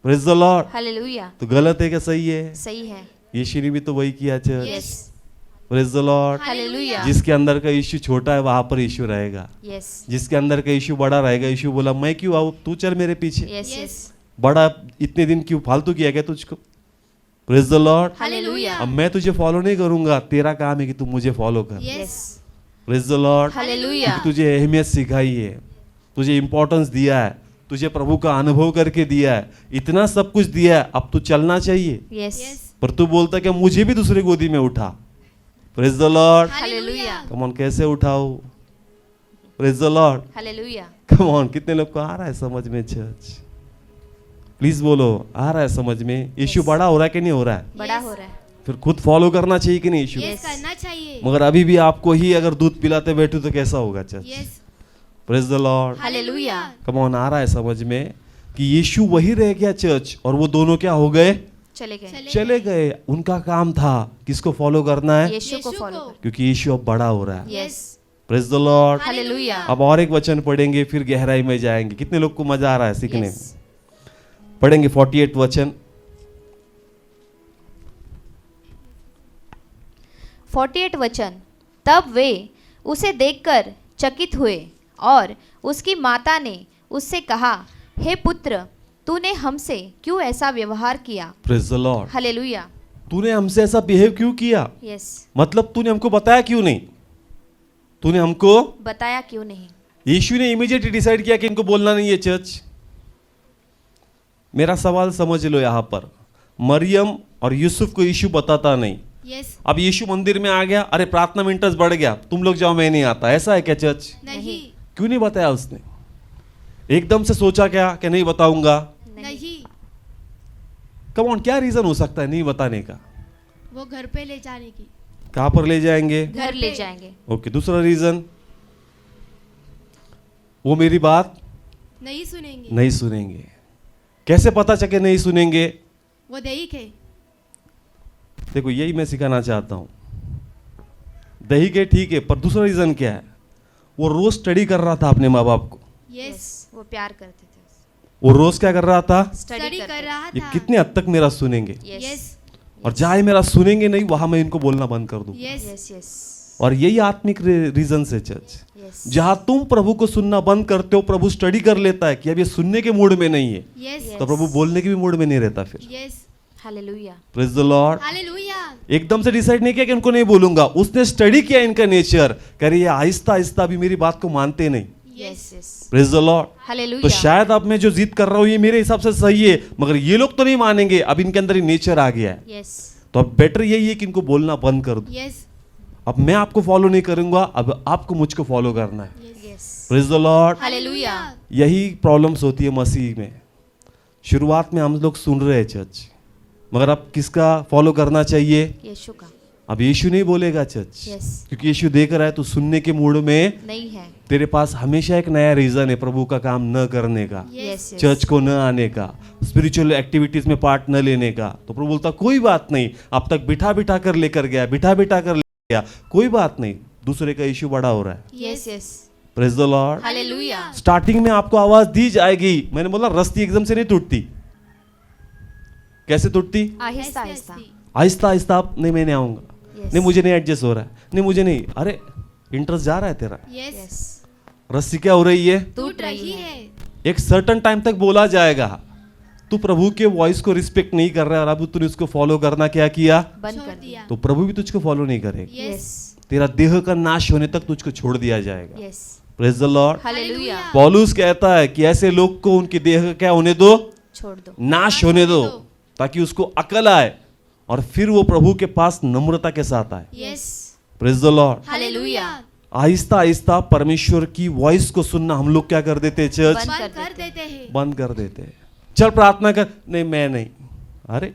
praise the Lord.
Hallelujah.
तो गलत है क्या सही है?
सही है।
यीशु ने भी तो वही किया church,
yes
praise the Lord.
Hallelujah.
जिसके अंदर का इशू छोटा है वहां पर इशू रहेगा,
यस
जिसके अंदर का इशू बड़ा रहेगा। इशू बोला मैं क्यों आऊं, तू चल मेरे पीछे।
यस यस
बड़ा इतने दिन क्यों फालतू किया क्या तुझको? Praise the Lord.
हालेलुया।
अब मैं तुझे फॉलो नहीं करूंगा, तेरा काम है कि तू मुझे फॉलो कर।
Yes.
Praise the Lord.
Hallelujah.
क्योंकि तुझे अहमियत सिखाई है, तुझे इंपॉर्टेंस दिया है, तुझे प्रभु का अनुभव करके दिया है, इतना सब कुछ दिया है, अब तू चलना चाहिए।
Yes
yes.
पर तू बोलता कि मुझे भी दूसरे गोदी में उठा। Praise the Lord.
Hallelujah.
Come on, कैसे उठाओ? Praise the Lord.
Hallelujah.
Come on, कितने लोग को आ रहा है समझ में चर्च? प्लीज बोलो, आ रहा है समझ में? इशू बड़ा हो रहा है कि नहीं हो रहा है?
बड़ा हो रहा है।
फिर खुद फॉलो करना चाहिए कि नहीं इशू?
यस करना चाहिए।
मगर अभी भी आपको ही अगर दूध पिलाते बैठो तो कैसा होगा church?
Yes.
Praise the Lord.
Hallelujah.
Come on, आ रहा है समझ में कि यीशु वही रह गया चर्च, और वो दोनों क्या हो गए?
चले गए।
चले गए। उनका काम था किसको फॉलो करना है?
यीशु को
यीशु
फॉलो
को।
कर।
क्योंकि यीशु अब बड़ा हो रहा है।
Yes
praise the Lord.
Hallelujah.
अब और एक वचन पढ़ेंगे, फिर गहराई में जाएंगे। कितने लोग को मजा आ रहा है सीखने में?
यस
पढ़ेंगे 48 वचन।
48 वचन। तब वे उसे देखकर चकित हुए और उसकी माता ने उससे कहा, हे पुत्र, तूने हमसे क्यों ऐसा व्यवहार किया?
Praise the Lord.
हालेलुया।
तूने हमसे ऐसा बिहेव क्यों किया?
यस
मतलब तूने हमको बताया क्यों नहीं? तूने हमको,
बताया क्यों नहीं?
यीशु ने इमीडिएटली डिसाइड किया कि इनको बोलना नहीं है चर्च। मेरा सवाल समझ लो, यहाँ पर मरियम और यूसुफ को यीशु बताता नहीं।
यस।
अब यीशु मंदिर में आ गया, अरे प्रार्थना में इंटरेस्ट बढ़ गया, तुम लोग जाओ मैं नहीं आता, ऐसा है क्या चर्च?
नहीं।
क्यों नहीं बताया उसने? एकदम से सोचा क्या कि नहीं बताऊंगा?
नहीं।
कम ऑन, क्या रीजन हो सकता है नहीं बताने का?
वो घर पे ले जाने की।
कहां पर ले जाएंगे?
घर ले जाएंगे।
ओके, दूसरा रीजन, वो मेरी बात
नहीं सुनेंगे।
नहीं सुनेंगे। कैसे पता चले नहीं सुनेंगे?
वो दही के।
देखो यही मैं सिखाना चाहता हूं। दही के ठीक है, पर दूसरा रीजन क्या है? वो रोज स्टडी कर रहा था अपने माँ बाप को।
यस।
वो प्यार करते थे।
वो रोज क्या कर रहा था?
स्टडी कर रहा
ये
था।
कितने हद तक मेरा सुनेंगे,
यस।
और जहां मेरा सुनेंगे नहीं वहां मैं इनको बोलना बंद कर दूं।
यस।
यस यस
और यही आत्मिक रीजन से चर्च,
यस
जहां तुम प्रभु को सुनना बंद करते हो, प्रभु स्टडी कर लेता है कि अब ये सुनने के मूड में नहीं है,
यस।
तो प्रभु बोलने के भी मूड में नहीं रहता फिर।
Yes.
Hallelujah.
Praise the Lord.
Hallelujah.
एकदम से डिसाइड नहीं किया कि उनको नहीं बोलूंगा, उसने स्टडी किया इनका नेचर, करे ये आहिस्ता आहिस्ता भी मेरी बात को मानते नहीं।
Yes yes
praise the Lord. तो
हालेलुया।
शायद अब मैं जो जिद कर रहा हूं ये मेरे हिसाब से सही है, मगर ये लोग तो नहीं मानेंगे, अब इनके अंदर ही नेचर आ गया है।
यस
तो अब बेटर यही है कि इनको बोलना बंद कर दो।
यस।
अब मैं आपको फॉलो नहीं करूंगा, अब आपको मुझको फॉलो करना है।
Yes
praise the Lord.
Hallelujah.
यही प्रॉब्लम्स होती है मसीह में। शुरुआत में हम लोग सुन रहे हैं चर्च, मगर अब किसका फॉलो करना चाहिए?
यीशु का।
अब यीशु नहीं बोलेगा चर्च,
यस
क्योंकि यीशु देख रहा है तू सुनने के मूड में
नहीं है।
तेरे पास हमेशा एक नया रीजन है प्रभु का काम न करने का,
यस
चर्च को न आने का, स्पिरिचुअल एक्टिविटीज में पार्ट न लेने का। तो प्रभु बोलता कोई बात नहीं, अब तक बिठा बिठा कर लेकर गया, बिठा बिठा कर ले गया, कोई बात नहीं, दूसरे का इशू बड़ा हो रहा है।
Yes yes
praise the Lord.
Hallelujah.
Starting में आपको आवाज दी जाएगी, मैंने बोला रस्ती एकदम से नहीं टूटती। कैसे टूटती?
आहिस्ता आहिस्ता।
आहिस्ता आहिस्ता। आप नहीं मैं नहीं आऊंगा,
Yes.
नहीं मुझे नहीं एडजस्ट हो रहा है, नहीं मुझे नहीं, अरे इंटरेस्ट जा रहा है तेरा।
यस।
यस
रस्सी क्या हो रही है?
टूट रही है।
एक सर्टन टाइम तक बोला जाएगा, तू प्रभु के वॉइस को रिस्पेक्ट नहीं कर रहा है, और अब तूने उसको फॉलो करना क्या किया?
बंद
छोड़
कर दिया।
दिया।
तो प्रभु भी तुझको फॉलो नहीं करेगा।
यस।
यस
तेरा देह का नाश होने तक तुझको छोड़ दिया जाएगा।
Yes
praise the Lord.
Hallelujah.
पौलुस कहता है कि ऐसे लोग को उनके देह का क्या होने दो?
छोड़ दो।
नाश होने दो, ताकि उसको अकल आए और फिर वो प्रभु के पास नम्रता के साथ आए।
Yes.
Praise the Lord.
Hallelujah.
Aahista Aahista परमेश्वर की वॉइस को सुनना हम लोग क्या कर देते हैं चर्च?
बंद
बंद
कर
कर देते हैं।
बंद कर देते हैं। चल प्रार्थना कर, नहीं मैं नहीं। अरे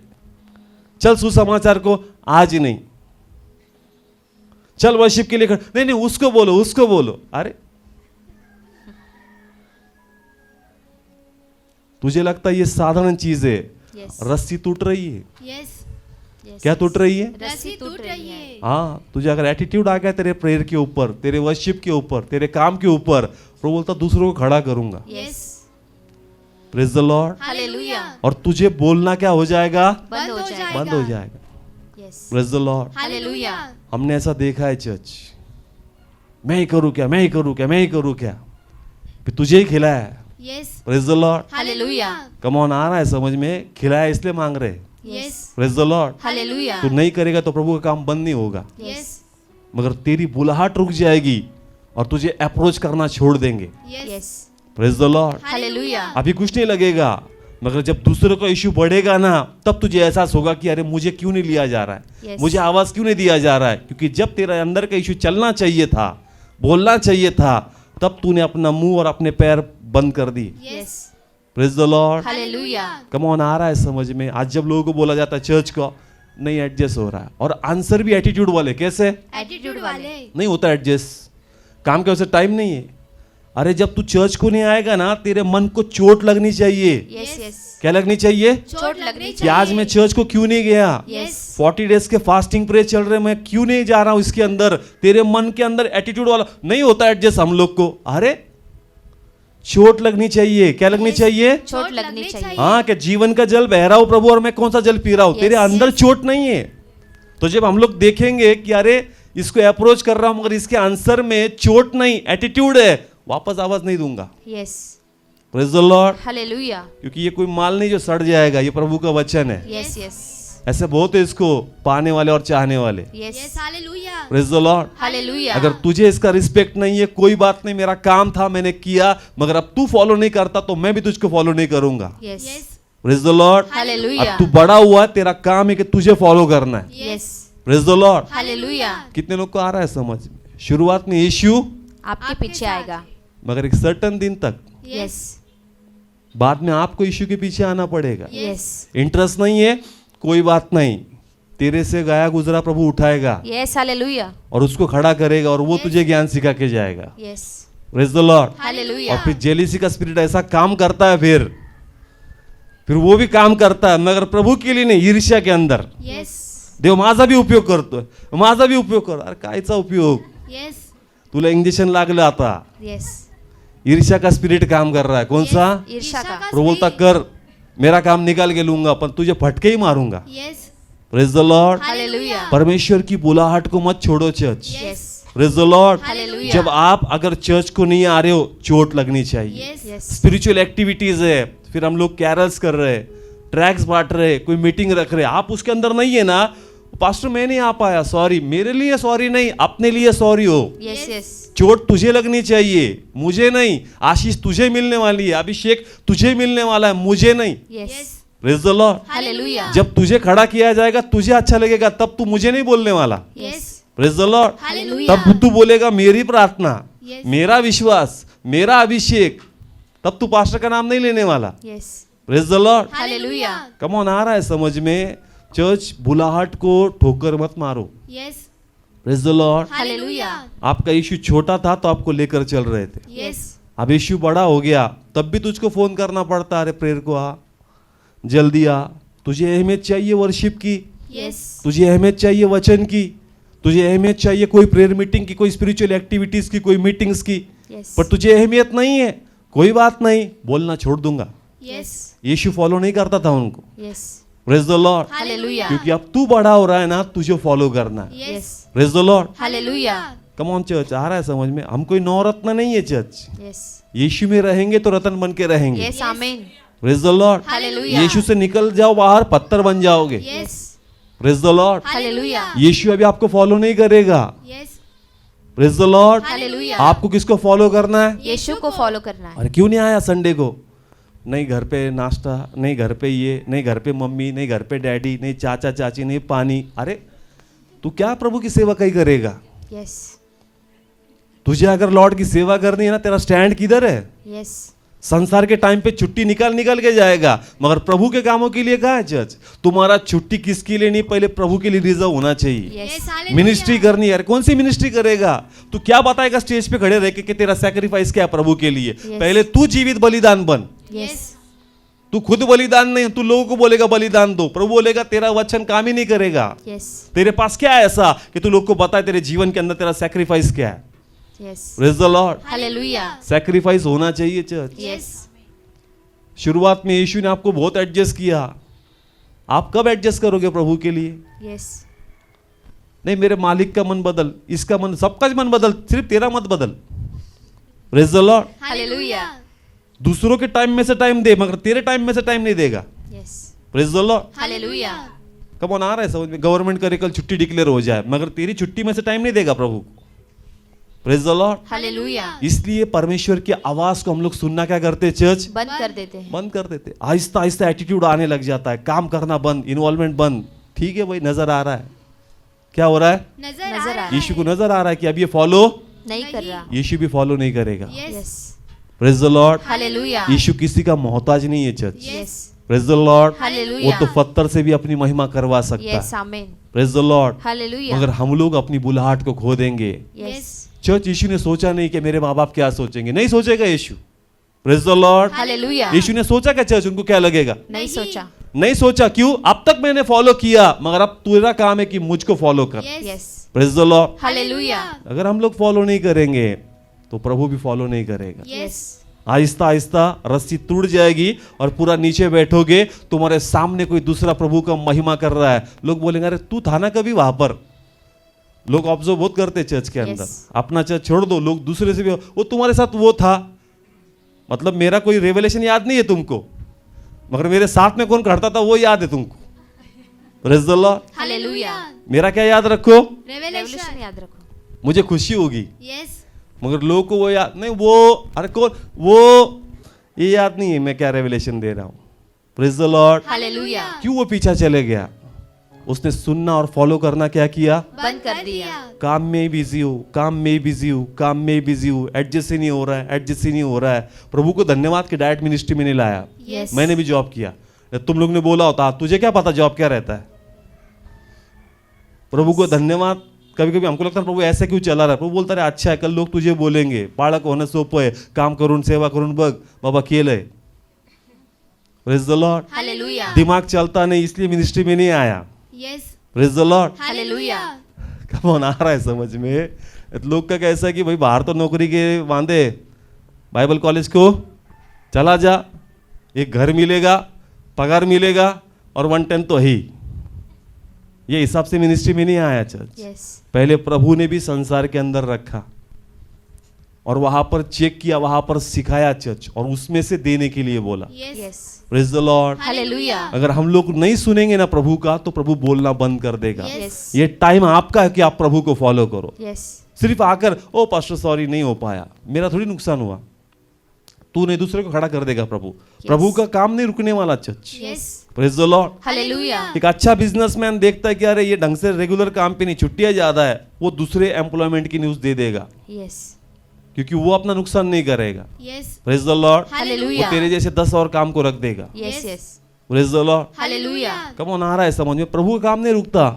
चल सुसमाचार को, आज ही नहीं। चल वर्शिप के लिए कर, नहीं नहीं उसको बोलो उसको बोलो। अरे तुझे लगता है ये साधारण चीज है,
यस
रस्सी टूट रही है।
यस
क्या टूट रही है?
रस्सी टूट रही है।
हाँ, तुझे अगर एटीट्यूड आ गया तेरे प्रेयर के ऊपर, तेरे वर्शिप के ऊपर, तेरे काम के ऊपर, वो बोलता दूसरों को खड़ा करूंगा।
Yes
praise the Lord.
Hallelujah
और तुझे बोलना क्या हो जाएगा?
बंद हो जाएगा।
बंद हो जाएगा।
Yes
praise the Lord.
Hallelujah
हमने ऐसा देखा है चर्च, मैं ही करूं क्या, मैं ही करूं क्या, मैं ही करूं क्या, फिर तुझे ही खिलाया है।
Yes
praise the Lord.
Hallelujah
come on, आ रहा है समझ में? खिलाया इसलिए मांग रहे।
Yes
praise the Lord.
Hallelujah
तू नहीं करेगा तो प्रभु का काम बंद नहीं होगा,
यस
मगर तेरी बुलाहट रुक जाएगी और तुझे अप्रोच करना छोड़ देंगे।
Yes
praise the Lord.
Hallelujah
अभी कुछ नहीं लगेगा, मगर जब दूसरों का इश्यू बढ़ेगा ना, तब तुझे एहसास होगा कि अरे मुझे क्यों नहीं लिया जा रहा है,
Yes.
मुझे आवाज क्यों नहीं दिया जा रहा है। क्योंकि जब तेरा अंदर का इश्यू चलना चाहिए था, बोलना चाहिए था, तब तूने अपना मुंह और अपने पैर बंद कर दिए।
Yes
praise the Lord.
Hallelujah
come on, आ रहा है समझ में? आज जब लोगों को बोला जाता है चर्च को नहीं एडजस्ट हो रहा है, और आंसर भी एटीट्यूड वाले, कैसे?
एटीट्यूड वाले।
नहीं होता एडजस्ट, काम के वैसे टाइम नहीं है। अरे जब तू चर्च को नहीं आएगा ना, तेरे मन को चोट लगनी चाहिए।
यस यस
क्या लगनी चाहिए?
चोट लगनी
कि आज मैं चर्च को क्यों नहीं गया,
यस
40 डेज के फास्टिंग प्रे चल रहे, मैं क्यों नहीं जा रहा हूं इसके अंदर। तेरे मन के अंदर एटीट्यूड वाला नहीं होता एडजस्ट हम लोग को। अरे चोट लगनी चाहिए। क्या लगनी चाहिए?
चोट लगनी चाहिए।
हाँ, कि जीवन का जल बह रहा हूं प्रभु और मैं कौन सा जल पी रहा हूं, तेरे
Yes.
अंदर चोट नहीं है। तो जब हम लोग देखेंगे कि अरे इसको अप्रोच कर रहा हूं मगर इसके आंसर में चोट नहीं, एटीट्यूड है, वापस आवाज नहीं दूंगा।
Yes
praise the Lord.
Hallelujah
क्योंकि ये कोई माल नहीं जो सड़ जाएगा, ये प्रभु का वचन है।
यस यस
ऐसे बहुत है इसको पाने वाले और चाहने वाले।
Yes
yes hallelujah.
Praise the Lord.
Hallelujah
अगर तुझे इसका रिस्पेक्ट नहीं है, कोई बात नहीं, मेरा काम था मैंने किया, मगर अब तू फॉलो नहीं करता तो मैं भी तुझको फॉलो नहीं करूंगा।
Yes
yes
praise the Lord.
Hallelujah
अब तू बड़ा हुआ, तेरा काम है कि तुझे फॉलो करना है।
Yes
praise the Lord.
Hallelujah
कितने लोग को आ रहा है समझ में? शुरुआत में यीशु,
आपके पीछे आएगा।
मगर एक सर्टन दिन तक,
यस
बाद में आपको यीशु के पीछे आना पड़ेगा।
यस
इंटरेस्ट नहीं है, कोई बात नहीं, तेरे से गया गुजरा प्रभु उठाएगा
यस हालेलुया
और उसको खड़ा करेगा और वो तुझे ज्ञान सिखा के जाएगा।
Yes
praise the Lord.
Hallelujah
और फिर जेलिसी का स्पिरिट ऐसा काम करता है, फिर वो भी काम करता है, मगर प्रभु के लिए नहीं, ईर्ष्या के अंदर।
यस
देव माझा भी उपयोग करतोय, माझा भी उपयोग कर। अरे कायचा उपयोग?
यस
तुला इंजेक्शन लागलं आता,
यस
ईर्ष्या का स्पिरिट काम कर रहा है। कौन सा?
ईर्ष्या का
प्रभु बोलता कर, मेरा काम निकाल के लूंगा, पर तुझे फटके ही मारूंगा।
Yes
praise the Lord.
Hallelujah
परमेश्वर की बुलाहट को मत छोड़ो church.
Yes
praise the Lord.
Hallelujah
जब आप अगर चर्च को नहीं आ रहे हो, चोट लगनी चाहिए।
यस
यस
स्पिरिचुअल एक्टिविटीज है, फिर हम लोग कैरल्स कर रहे हैं, ट्रैक्स बांट रहे, कोई मीटिंग रख रहे, आप उसके अंदर नहीं है ना, पास्टर मैं नहीं आ पाया, सॉरी, मेरे लिए सॉरी नहीं, अपने लिए सॉरी हो।
यस यस
चोट तुझे लगनी चाहिए, मुझे नहीं। आशीष तुझे मिलने वाली है, अभिषेक तुझे मिलने वाला है, मुझे नहीं।
Yes
praise the Lord.
Hallelujah
जब तुझे खड़ा किया जाएगा, तुझे अच्छा लगेगा, तब तू मुझे नहीं बोलने वाला।
Yes
praise the Lord.
Hallelujah.
तब तू बोलेगा मेरी प्रार्थना,
Yes.
मेरा विश्वास, मेरा अभिषेक, तब तू पास्टर का नाम नहीं लेने वाला।
Yes
praise the Lord.
Hallelujah
come on, आ रहा है समझ में? चर्च बुलाहट को ठोकर मत मारो।
Yes
praise the Lord.
Hallelujah.
आपका इश्यू छोटा था तो आपको लेकर चल रहे थे,
यस
अब इश्यू बड़ा हो गया, तब भी तुझको फोन करना पड़ता, अरे प्रेयर को आ, जल्दी आ। तुझे अहमियत चाहिए वर्शिप की,
यस
तुझे अहमियत चाहिए वचन की, तुझे अहमियत चाहिए कोई प्रेयर मीटिंग की, कोई स्पिरिचुअल एक्टिविटीज की, कोई मीटिंग्स की,
यस
पर तुझे अहमियत नहीं है, कोई बात नहीं, बोलना छोड़ दूंगा।
यस
यीशु फॉलो नहीं करता था उनको।
Yes
praise the Lord.
Hallelujah
क्योंकि अब तू बड़ा हो रहा है ना, तुझे फॉलो करना है।
Yes
praise the Lord.
Hallelujah
come on church, आ रहा है समझ में? हम कोई नवरत्न नहीं है चर्च,
यस
यीशु में रहेंगे तो रत्न बन के रहेंगे।
Yes amen
praise the Lord.
Hallelujah
Yeshu से निकल जाओ बाहर, पत्थर बन जाओगे।
Yes
praise the Lord.
Hallelujah
Yeshu अभी आपको फॉलो नहीं करेगा।
Yes
praise the Lord.
Hallelujah
आपको किसको फॉलो करना है?
यीशु को फॉलो करना है।
अरे क्यों नहीं आया संडे को? नहीं घर पे नाश्ता, नहीं घर पे ये, नहीं घर पे मम्मी, नहीं घर पे डैडी, नहीं चाचा चाची, नहीं पानी। अरे तू क्या प्रभु की सेवा कहीं करेगा?
यस
तुझे अगर लॉर्ड की सेवा करनी है ना, तेरा स्टैंड किधर है?
यस
संसार के टाइम पे छुट्टी निकल के जाएगा, मगर प्रभु के कामों के लिए कहाँ है चर्च? तुम्हारा छुट्टी किसके लिए नहीं, पहले प्रभु के लिए रिजर्व होना चाहिए।
Yes.
Yes, hallelujah.
मिनिस्ट्री करनी है, कौन सी मिनिस्ट्री करेगा? तू क्या बताएगा स्टेज पे खड़े रह के कि तेरा सैक्रिफाइस क्या है प्रभु के लिए?
Yes.
पहले तू जीवित बलिदान बन।
यस,
तू खुद बलिदान नहीं, तू लोगों को बोलेगा बलिदान दो, प्रभु बोलेगा तेरा वचन काम ही नहीं करेगा।
यस,
तेरे पास क्या है ऐसा कि तू लोग को बताए तेरे जीवन के अंदर तेरा सैक्रिफाइस क्या है?
Yes,
praise the Lord.
Hallelujah,
sacrifice होना चाहिए चर्च।
यस,
शुरुआत में यीशु ने आपको बहुत एडजस्ट किया, आप कब एडजस्ट करोगे प्रभु के लिए?
यस,
नहीं मेरे मालिक का मन बदल, इसका मन, सबका मन बदल, सिर्फ तेरा मत बदल। Praise the Lord.
हालेलुया,
दूसरों के टाइम में से टाइम दे, मगर तेरे टाइम में से टाइम नहीं देगा।
Yes,
praise the Lord.
Hallelujah,
कब ऑन आ रहा है समझ में? गवर्नमेंट करे कल छुट्टी डिक्लेयर हो जाए, मगर तेरी छुट्टी में से टाइम नहीं देगा प्रभु को। Praise the Lord.
हालेलुया,
इसलिए परमेश्वर की आवाज को हम लोग सुनना क्या करते हैं चर्च?
बंद कर देते हैं।
बंद कर देते। आहिस्ता आहिस्ता एटीट्यूड आने लग जाता है, काम करना बंद, इन्वॉल्वमेंट बंद। ठीक है भाई, नजर आ रहा है क्या हो रहा है?
नजर
नजर
आ
आ
रहा है।
यीशु को नजर आ रहा है कि अब ये फॉलो,
नहीं कर रहा।
यीशु भी फॉलो नहीं करेगा।
Yes,
yes,
praise the Lord.
Hallelujah,
Yeshu किसी का मोहताज नहीं है church.
Yes,
praise the Lord. वो
हालेलुया,
तो पत्थर से भी अपनी महिमा करवा सकता
यस,
है।
आमीन,
प्रेज द लॉर्ड।
हालेलुया,
मगर हम लोग अपनी बुलाहट को खो देंगे।
यस,
चर्च, यीशु ने सोचा नहीं कि मेरे माँ बाप क्या सोचेंगे, नहीं सोचेगा Yeshu. Praise the Lord.
Hallelujah,
Yeshu ने सोचा क्या चर्च उनको क्या लगेगा?
नहीं सोचा।
नहीं सोचा। क्यों? अब तक मैंने फॉलो किया, मगर अब तेरा काम है कि मुझको फॉलो कर।
Yes,
yes,
praise the Lord.
Hallelujah,
अगर हम लोग फॉलो नहीं करेंगे तो प्रभु भी फॉलो नहीं करेगा।
यस,
आहिस्ता आहिस्ता रस्सी टूट जाएगी और पूरा नीचे बैठोगे, तुम्हारे सामने कोई दूसरा प्रभु का महिमा कर रहा है, लोग बोलेंगे अरे तू था ना कभी वहां पर। लोग ऑब्जर्व बहुत करते हैं चर्च के अंदर।
Yes.
अपना चर्च छोड़ दो, लोग दूसरे से भी, वो तुम्हारे साथ वो था, मतलब मेरा कोई रेवलेशन याद नहीं है तुमको, मगर मेरे साथ में कौन खड़ता था वो याद है तुमको। Praise the Lord.
हालेलुया,
मेरा क्या याद रखो?
रेवलेशन।
रेवोल्यूशन याद रखो।
मुझे खुशी होगी,
यस,
मगर लोगों को वो याद नहीं, वो अरे कौन वो, ये याद नहीं है मैं क्या रेवलेशन दे रहा हूं। Praise the Lord.
हालेलुया,
क्यों वो पीछा चले गया? उसने सुनना और फॉलो करना क्या किया?
बंद कर दिया।
काम में बिजी हो, काम में बिजी हो, काम में बिजी हो, एडजस्ट ही नहीं हो रहा है, एडजस्ट ही नहीं हो रहा है। प्रभु को धन्यवाद कि डायरेक्ट मिनिस्ट्री में नहीं लाया।
यस,
मैंने भी जॉब किया, तुम लोग ने बोला होता तुझे क्या पता जॉब क्या रहता है। प्रभु को धन्यवाद। कभी कभी हमको लगता है प्रभु ऐसे क्यों चला रहा है, प्रभु बोलता है अच्छा है, कल लोग तुझे बोलेंगे बाळक होणं सोपं आहे, काम करून सेवा करून बघ बाबा केलंय। Praise the Lord.
हालेलुया,
दिमाग चलता नहीं इसलिए मिनिस्ट्री में नहीं आया।
Yes,
praise the Lord.
Hallelujah,
कब आ रहा है समझ में? लोग का कैसा है कि भाई बाहर तो नौकरी के वांदे, बाइबल कॉलेज को चला जा, एक घर मिलेगा, पगार मिलेगा और 110 तो ही, ये हिसाब से मिनिस्ट्री में नहीं आया चर्च।
यस,
पहले प्रभु ने भी संसार के अंदर रखा और वहां पर चेक किया, वहां पर सिखाया चर्च, और उसमें से देने के लिए बोला।
Yes,
yes,
praise the Lord.
Hallelujah,
अगर हम लोग नहीं सुनेंगे ना प्रभु का तो प्रभु बोलना बंद कर देगा।
यस,
ये टाइम आपका है कि आप प्रभु को फॉलो करो।
यस,
सिर्फ आकर ओ पास्टर सॉरी नहीं हो पाया, मेरा थोड़ी नुकसान हुआ, तू नहीं दूसरे को खड़ा कर देगा प्रभु। प्रभु का काम नहीं रुकने वाला church.
Yes,
praise the Lord.
Hallelujah,
एक अच्छा बिजनेसमैन देखता है कि अरे ये ढंग से रेगुलर काम पे नहीं, छुट्टियां ज्यादा है, वो दूसरे एम्प्लॉयमेंट की न्यूज दे देगा,
यस,
क्योंकि वो अपना नुकसान नहीं करेगा।
Yes,
praise the Lord.
Hallelujah,
वो तेरे जैसे 10 और काम को रख देगा।
Yes, yes,
praise the Lord.
Hallelujah,
कब ऑन आ रहा है समझ में? प्रभु का काम नहीं रुकता,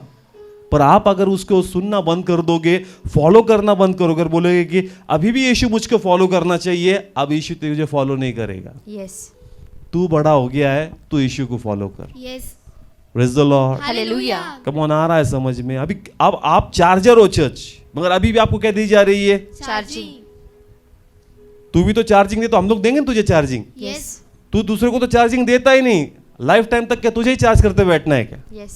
पर आप अगर उसको सुनना बंद कर दोगे, फॉलो करना बंद करोगे, बोलोगे कि अभी भी यीशु मुझको फॉलो करना चाहिए, अब यीशु तुझे फॉलो नहीं करेगा।
यस,
तू बड़ा हो गया है, तू यीशु को फॉलो कर।
Yes,
praise the Lord.
Hallelujah,
कब ऑन आ रहा है समझ में? अभी अब आप चार्जर हो चर्च, मगर अभी भी आपको क्या दी जा रही है?
चार्जिंग।
तू भी तो चार्जिंग दे, तो हम लोग देंगे ना तुझे चार्जिंग।
यस,
तू दूसरे को तो चार्जिंग देता ही नहीं, लाइफ टाइम तक क्या तुझे ही चार्ज करते बैठना है क्या?
Yes,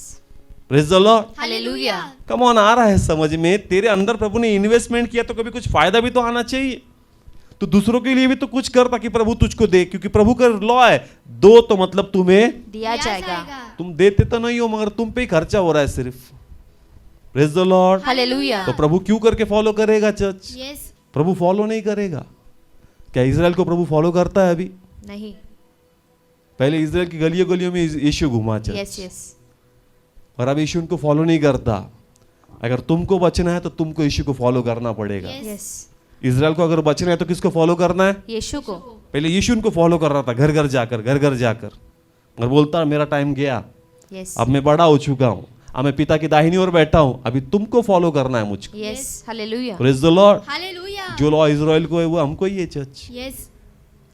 praise the Lord.
Hallelujah,
come on आ रहा है समझ में? तेरे अंदर प्रभु ने इन्वेस्टमेंट किया तो कभी कुछ फायदा भी तो आना चाहिए। तो दूसरों के लिए भी तो कुछ कर ताकि प्रभु तुझको दे, क्योंकि प्रभु का लॉ है, दो तो मतलब तुम्हें
दिया जाएगा।
तुम देते तो नहीं हो, मगर तुम पे ही खर्चा हो रहा है सिर्फ। Praise the Lord.
हालेलुया,
तो प्रभु क्यों करके फॉलो करेगा चर्च?
यस,
प्रभु फॉलो नहीं करेगा। क्या इजराइल को प्रभु फॉलो करता है अभी?
नहीं।
पहले इजराइल की गलियों गलियों में यीशु घुमा चर्च,
यस, यस,
पर अब यीशु उनको फॉलो नहीं करता। अगर तुमको बचना है तो तुमको यीशु को फॉलो करना पड़ेगा।
यस,
यस,
इजराइल को अगर बचना है तो किसको फॉलो करना है?
यीशु को।
पहले यीशु उनको फॉलो कर रहा था घर घर जाकर और बोलता मेरा टाइम गया,
यस
अब मैं बड़ा हो चुका हूँ, अब मैं पिता की दाहिनी ओर बैठा हूँ, अभी तुमको फॉलो करना है मुझको।
Yes hallelujah
praise the Lord.
Hallelujah.
जो लॉ इजराइल को है वो हमको ही है चर्च।
यस,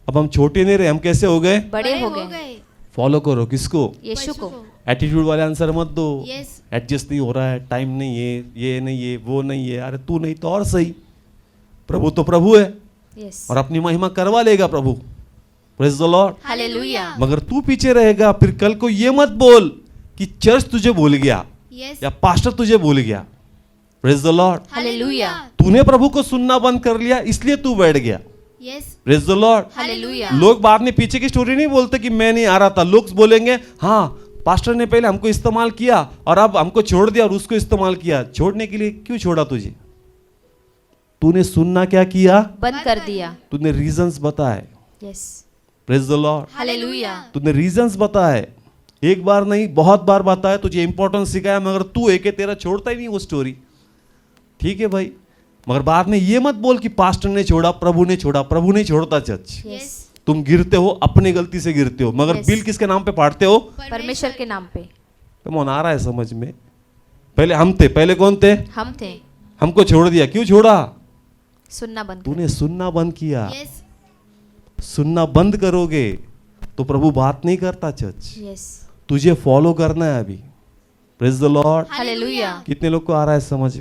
अब हम छोटे नहीं रहे, हम कैसे हो गए?
बड़े हो गए
फॉलो करो किसको?
यीशु को।
एटीट्यूड वाले आंसर मत दो।
यस,
एडजस्ट नहीं हो रहा है, टाइम नहीं है, ये नहीं है, वो नहीं है, अरे तू नहीं तो और सही, प्रभु तो प्रभु है
यस
और अपनी महिमा करवा लेगा प्रभु। Praise the Lord.
हालेलुया
मगर तू पीछे रहेगा, फिर कल को ये मत बोल कि चर्च तुझे भूल गया
यस,
या पास्टर तुझे भूल गया। Praise the Lord.
हालेलुया
तूने प्रभु को सुनना बंद कर लिया इसलिए तू बैठ गया।
Yes,
praise the Lord.
Hallelujah
लोग बाद में पीछे की स्टोरी नहीं बोलते कि मैं नहीं आ रहा था, लोग बोलेंगे हाँ पास्टर ने पहले हमको इस्तेमाल किया और अब हमको छोड़ दिया और उसको इस्तेमाल किया। छोड़ने के लिए क्यों छोड़ा तुझे? तूने सुनना क्या किया?
बंद कर दिया।
तूने रीजंस बताए।
Yes
praise the Lord.
Hallelujah
तूने रीजंस बताए, एक बार नहीं बहुत बार बताया, तुझे इंपॉर्टेंस सिखाया, मगर तू एक तेरा छोड़ता ही नहीं वो स्टोरी। ठीक है भाई, मगर बाद में ये मत बोल कि पास्टर ने छोड़ा, प्रभु ने छोड़ा। प्रभु नहीं छोड़ता चर्च।
यस,
तुम गिरते हो, अपनी गलती से गिरते हो, मगर
Yes.
बिल किसके नाम पे फाड़ते हो?
परमेश्वर के नाम पे।
कौन आ रहा है समझ में? पहले हम थे, पहले कौन थे?
हम थे,
हमको छोड़ दिया। क्यों छोड़ा?
सुनना बंद कर।
तूने सुनना बंद किया।
यस,
सुनना बंद करोगे तो प्रभु बात नहीं करता चर्च।
यस
तुझे फॉलो करना है अभी। Praise the Lord.
हालेलुया
कितने लोग को आ रहा है समझ?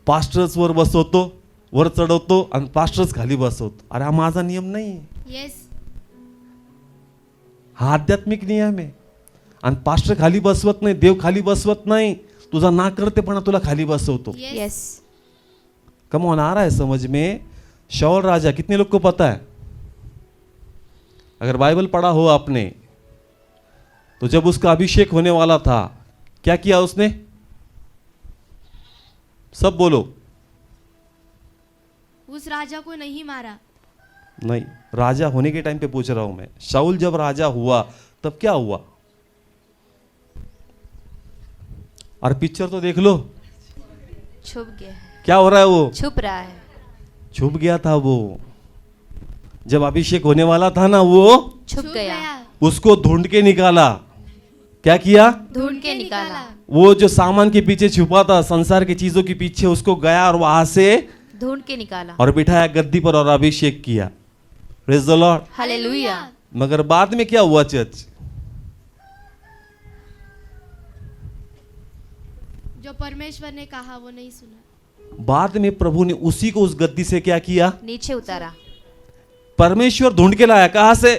पास्टर्स वर बसवतो, वर चढवतो आणि पास्टर्स खाली बसवतो. अरे हा माझा नियम नाही आहे,
यस,
हा आध्यात्मिक नियम आहे. आणि पास्टर खाली बसवत नाही, देव खाली बसवत नाही, तुझा ना करतेपणा तुला खाली बसवतो.
यस
कम ऑन आ रहा है समझ में? शाऊल राजा, कितने लोग को पता है? अगर बाइबल पढ़ा हो आपने तो जब उसका अभिषेक होने वाला था क्या किया उसने? सब बोलो.
उस राजा को नहीं मारा.
नहीं, राजा होने के टाइम पे पूछ रहा हूं मैं. शाऊल जब राजा हुआ तब क्या हुआ? और पिक्चर तो देख लो,
छुप गया है,
क्या हो रहा है? वो
छुप रहा है.
छुप गया था. वो जब अभिषेक होने वाला था ना, वो
छुप गया,
उसको ढूंढ के निकाला. क्या किया?
ढूंढ के निकाला.
वो जो सामान के पीछे छुपा था, संसार की चीजों के पीछे, उसको गया और वहां से
ढूंढ के निकाला
और बिठाया गद्दी पर और अभिषेक किया. Praise the Lord.
हालेलुया.
मगर बाद में क्या हुआ चर्च?
जो परमेश्वर ने कहा वो नहीं सुना.
बाद में प्रभु ने उसी को उस गद्दी से क्या किया?
नीचे उतारा.
परमेश्वर ढूंढ के लाया. कहां से?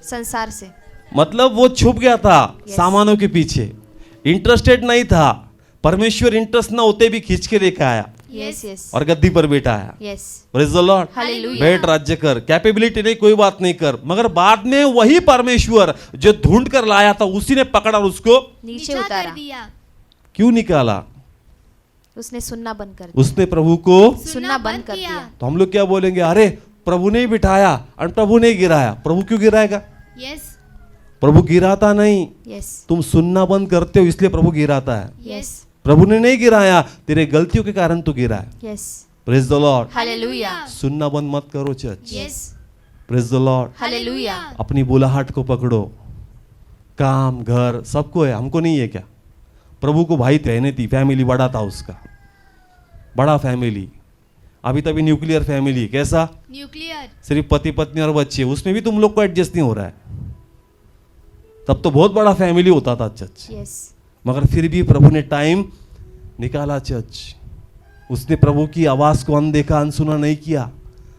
संसार से.
मतलब वो छुप गया था
Yes.
सामानों के पीछे, इंटरेस्टेड नहीं था. परमेश्वर इंटरेस्ट ना होते भी खींच के लेके आया
यस यस
और गद्दी पर बैठाया.
Yes.
Praise the Lord.
Hallelujah.
बैठ, राज्य कर. कैपेबिलिटी नहीं, कोई बात नहीं कर. मगर बाद में वही परमेश्वर जो ढूंढ कर लाया था, उसी ने पकड़ा और उसको
नीचे
नीचा
उतारा.
कर दिया.
क्यों निकाला?
उसने सुनना बंद कर दिया.
उसने प्रभु को.
सुनना बंद कर दिया.
तो हम लोग क्या बोलेंगे? अरे प्रभु ने ही बिठाया और प्रभु ने ही गिराया. प्रभु क्यों गिराएगा?
यस,
प्रभु गिराता नहीं,
यस
तुम सुनना बंद करते हो इसलिए प्रभु गिराता है.
यस
प्रभु ने नहीं गिराया, तेरे गलतियों के कारण तू गिरा है.
Yes.
Praise the Lord.
Hallelujah.
सुनना बंद मत करो church.
Yes,
praise the Lord.
Hallelujah.
अपनी बुलाहट को पकड़ो. काम घर सबको है, हमको नहीं है क्या? प्रभु को भाई थे, नहीं थी, फैमिली बड़ा था उसका, बड़ा फैमिली. अभी तभी न्यूक्लियर फैमिली. कैसा?
न्यूक्लियर.
सिर्फ पति पत्नी और बच्चे, उसमें भी तुम लोग को एडजस्ट नहीं हो रहा है. तब तो बहुत बड़ा फैमिली होता था चर्च.
यस.
मगर फिर भी प्रभु ने टाइम निकाला चर्च. उसने प्रभु की आवाज को अनदेखा अनसुना नहीं किया.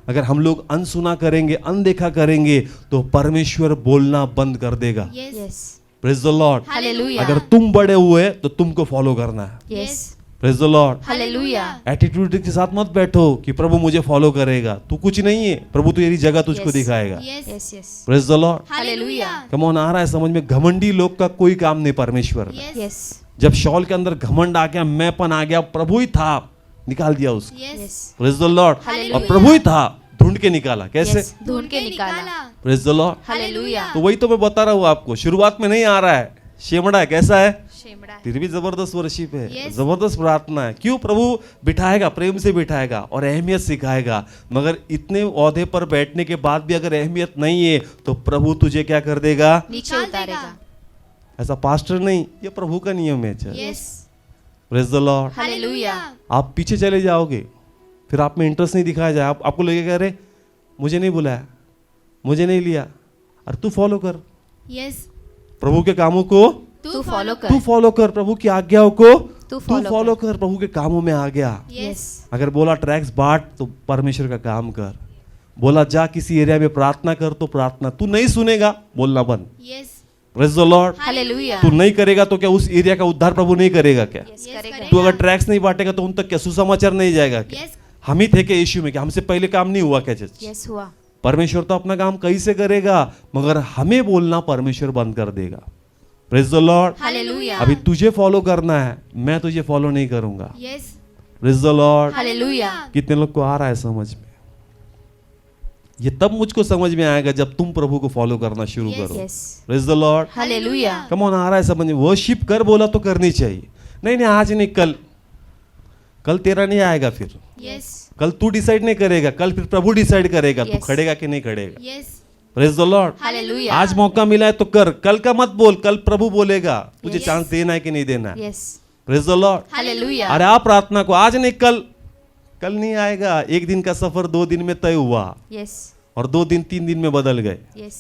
अगर हम लोग अनसुना करेंगे, अनदेखा करेंगे तो परमेश्वर बोलना बंद कर देगा.
Yes,
yes.
Praise the Lord.
Hallelujah.
अगर तुम बड़े हुए तो तुमको फॉलो करना है.
Yes.
Praise the Lord.
Hallelujah.
Attitude के साथ मत बैठो कि प्रभु मुझे फॉलो करेगा. तू कुछ नहीं है, प्रभु तेरी जगह तुझको
Yes.
दिखाएगा.
Yes,
yes yes.
Praise the Lord.
Hallelujah.
Come on आ रहा है समझ में? घमंडी लोग का कोई काम नहीं परमेश्वर में.
Yes,
yes.
जब शॉल के अंदर घमंड आ गया, मैंपन आ गया, प्रभु ही था, निकाल दिया उसको.
Yes,
yes.
Praise the Lord.
Hallelujah.
और प्रभु ही था, ढूंढ के निकाला. कैसे?
यस. ढूंढ के निकाला.
Praise the Lord.
हालेलुया.
तो वही तो मैं बता रहा हूँ आपको, शुरुआत में नहीं आ रहा है, शेमड़ा है. कैसा है?
चेमड़ा है।
फिर भी जबरदस्त वर्शिप है,
Yes.
जबरदस्त प्रार्थना है। क्यों? प्रभु बिठाएगा, प्रेम से बिठाएगा और अहमियत सिखाएगा। मगर इतने ओहदे पर बैठने के बाद भी अगर अहमियत नहीं है तो प्रभु तुझे क्या कर देगा?
नीचे
निकाल
उतारेगा।
ऐसा पास्टर नहीं, ये प्रभु का नियम है। चल,
yes
praise the Lord.
Hallelujah.
आप पीछे चले जाओगे, फिर आप में इंटरेस्ट नहीं दिखाया जाए, आपको लगेगा अरे मुझे नहीं बुलाया, मुझे नहीं लिया। अरे तू फॉलो कर
यस
प्रभु के कामों को,
तू फॉलो
तू
कर।
फॉलो कर प्रभु की आज्ञाओं को,
तू
तू फॉलो कर प्रभु के कामों में आ गया।
यस
अगर बोला ट्रैक्स बांट तो परमेश्वर का काम कर, बोला जा किसी एरिया में प्रार्थना कर तो प्रार्थना, तू नहीं सुनेगा बोलना बंद।
Yes
praise the Lord.
Hallelujah.
तू नहीं करेगा तो क्या उस एरिया का उद्धार प्रभु नहीं करेगा क्या?
यस
Yes,
करेगा।
तू अगर ट्रैक्स नहीं बांटेगा तो उन तक क्या सुसमाचार नहीं जाएगा क्या?
यस
हम ही थे क्या यीशु में? क्या हमसे पहले काम नहीं हुआ क्या? चर्च
यस हुआ।
परमेश्वर तो अपना काम कहीं से करेगा, मगर हमें बोलना परमेश्वर बंद कर देगा। Praise the Lord.
हालेलुया।
अभी तुझे फॉलो करना है, मैं तुझे फॉलो नहीं करूंगा।
Yes
praise the Lord.
Hallelujah.
कितने लोग को आ रहा है समझ में? ये तब मुझको समझ में आएगा जब तुम प्रभु को फॉलो करना शुरू
Yes,
करो।
Yes.
Praise the Lord.
Hallelujah.
Come on, आ रहा है समझ में? वर्शिप कर बोला तो करनी चाहिए। नहीं नहीं आज नहीं, कल, कल तेरा नहीं आएगा। फिर
यस
कल तू डिसाइड नहीं करेगा, कल फिर प्रभु डिसाइड करेगा तू
Yes.
खड़ेगा कि नहीं खड़ेगा।
Yes
praise the Lord.
Hallelujah.
आज मौका मिला है तो कर, कल का मत बोल, कल प्रभु बोलेगा तुझे
Yes.
चांस देना है कि नहीं देना है।
Yes.
Praise the Lord.
Hallelujah.
अरे आप प्रार्थना को आज नहीं कल, कल नहीं आएगा। एक दिन का सफर 2 दिन में तय हुआ
यस।
और 2 दिन 3 दिन में बदल गए।
यस।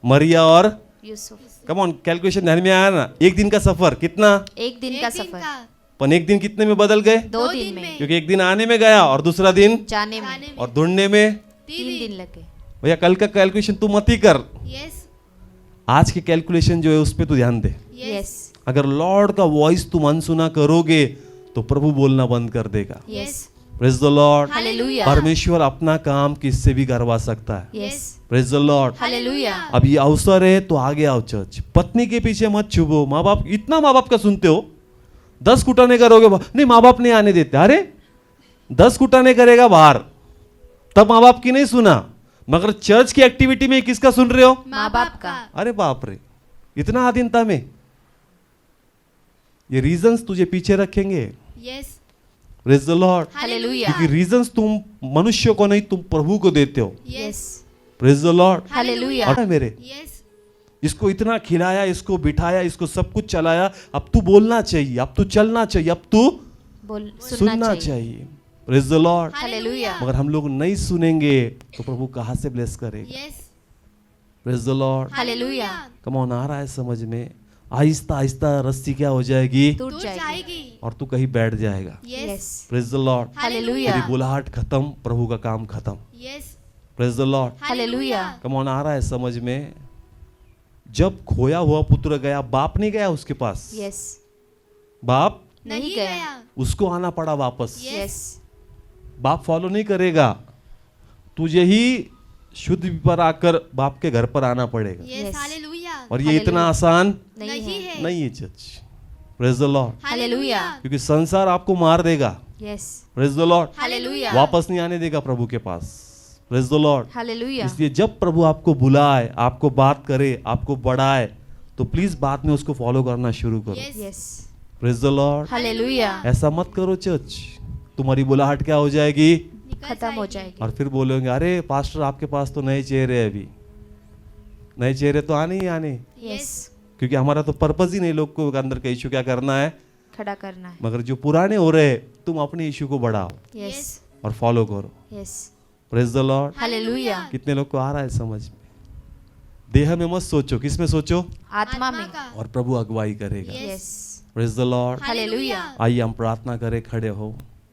मरिया और
यूसुफ।
कम ऑन, कैलकुलेशन ध्यान में आया ना? एक दिन का सफर कितना,
एक दिन का सफर
पर एक दिन कितने में बदल गए?
2 दिन में।
क्योंकि एक दिन आने में गया और दूसरा दिन
जाने में
और ढूंढने में।
3 दिन लगे।
भैया कल का कैलकुलेशन तू मत ही कर,
यस
आज की कैलकुलेशन जो है उस पर तू ध्यान दे।
यस।
अगर लॉर्ड का वॉइस तुम अनसुना करोगे तो प्रभु बोलना बंद कर देगा।
Yes.
Praise the Lord.
Hallelujah.
परमेश्वर अपना काम किससे भी करवा सकता है।
Yes.
Praise the Lord.
Hallelujah.
अब ये अवसर है तो आगे आओ चर्च। पत्नी के पीछे मत छुपो। माँ बाप, इतना माँ बाप का सुनते हो, 10 कुटाने करोगे, नहीं माँ बाप नहीं आने देते। अरे 10 कुटाने करेगा बाहर, तब माँ बाप की नहीं सुना, मगर चर्च की एक्टिविटी में किसका सुन रहे हो?
माँ बाप का।
अरे बाप रे, इतना आधीनता में। ये रीजंस तुझे पीछे रखेंगे।
Yes
praise the Lord.
Hallelujah.
क्योंकि रीजंस तुम मनुष्य को नहीं, तुम प्रभु को देते हो।
Yes
praise the Lord.
Hallelujah.
और मेरे
यस
इसको इतना खिलाया, इसको बिठाया, इसको सब कुछ चलाया, अब तू बोलना चाहिए, अब तू चलना चाहिए, अब तू
बोल
सुनना चाहिए। Praise the Lord.
हालेलुया।
मगर हम लोग नहीं सुनेंगे तो प्रभु कहाँ से ब्लेस करेगा?
Yes
praise the Lord.
Hallelujah.
Come on, आ रहा है समझ में? आहिस्ता आहिस्ता रस्सी क्या हो जाएगी
टूट
टूट
जाएगी।
जाएगी
और तू कहीं बैठ जाएगा।
Yes
yes.
Praise the Lord.
Hallelujah.
तेरी बुलाहट खत्म, प्रभु का काम खत्म।
Yes
praise the Lord.
Hallelujah.
Come on, आ रहा है समझ में? जब खोया हुआ पुत्र गया, बाप नहीं गया उसके पास,
यस।
बाप
नहीं गया।
उसको आना पड़ा वापस।
यस।
बाप फॉलो नहीं करेगा, तुझे ही शुद्ध पर आकर बाप के घर पर आना पड़ेगा।
Yes
Yes.
हालेलुया
और ये इतना आसान
नहीं है।
नहीं है church. Praise the Lord.
Hallelujah.
क्योंकि संसार आपको मार देगा।
Yes.
Praise the Lord.
Hallelujah.
वापस नहीं आने देगा प्रभु के पास। Praise the Lord.
हालेलुया।
इसलिए जब प्रभु आपको बुलाए, आपको बात करे, आपको बढ़ाए, तो प्लीज बाद में उसको फॉलो करना शुरू करो।
Yes
yes.
Praise the Lord.
Hallelujah.
ऐसा मत करो चर्च, तुम्हारी बुलाहट क्या हो जाएगी?
खत्म हो जाएगी।
और फिर बोलोगे अरे पास्टर आपके पास तो नए चेहरे हैं, अभी नए चेहरे तो आने ही आने,
यस।
क्योंकि हमारा तो पर्पस ही नहीं लोग को अंदर का इशू क्या करना है,
खड़ा करना है।
मगर जो पुराने हो रहे तुम अपने इशू को बढ़ाओ
यस।
और फॉलो करो।
Yes.
Praise the Lord.
Hallelujah.
कितने लोग को आ रहा है समझ में? देह में मत सोचो, किस में सोचो?
आत्मा में।
और प्रभु अगुवाई करेगा।
Yes.
Praise the Lord.
Hallelujah.
आइए हम प्रार्थना करें, खड़े हो।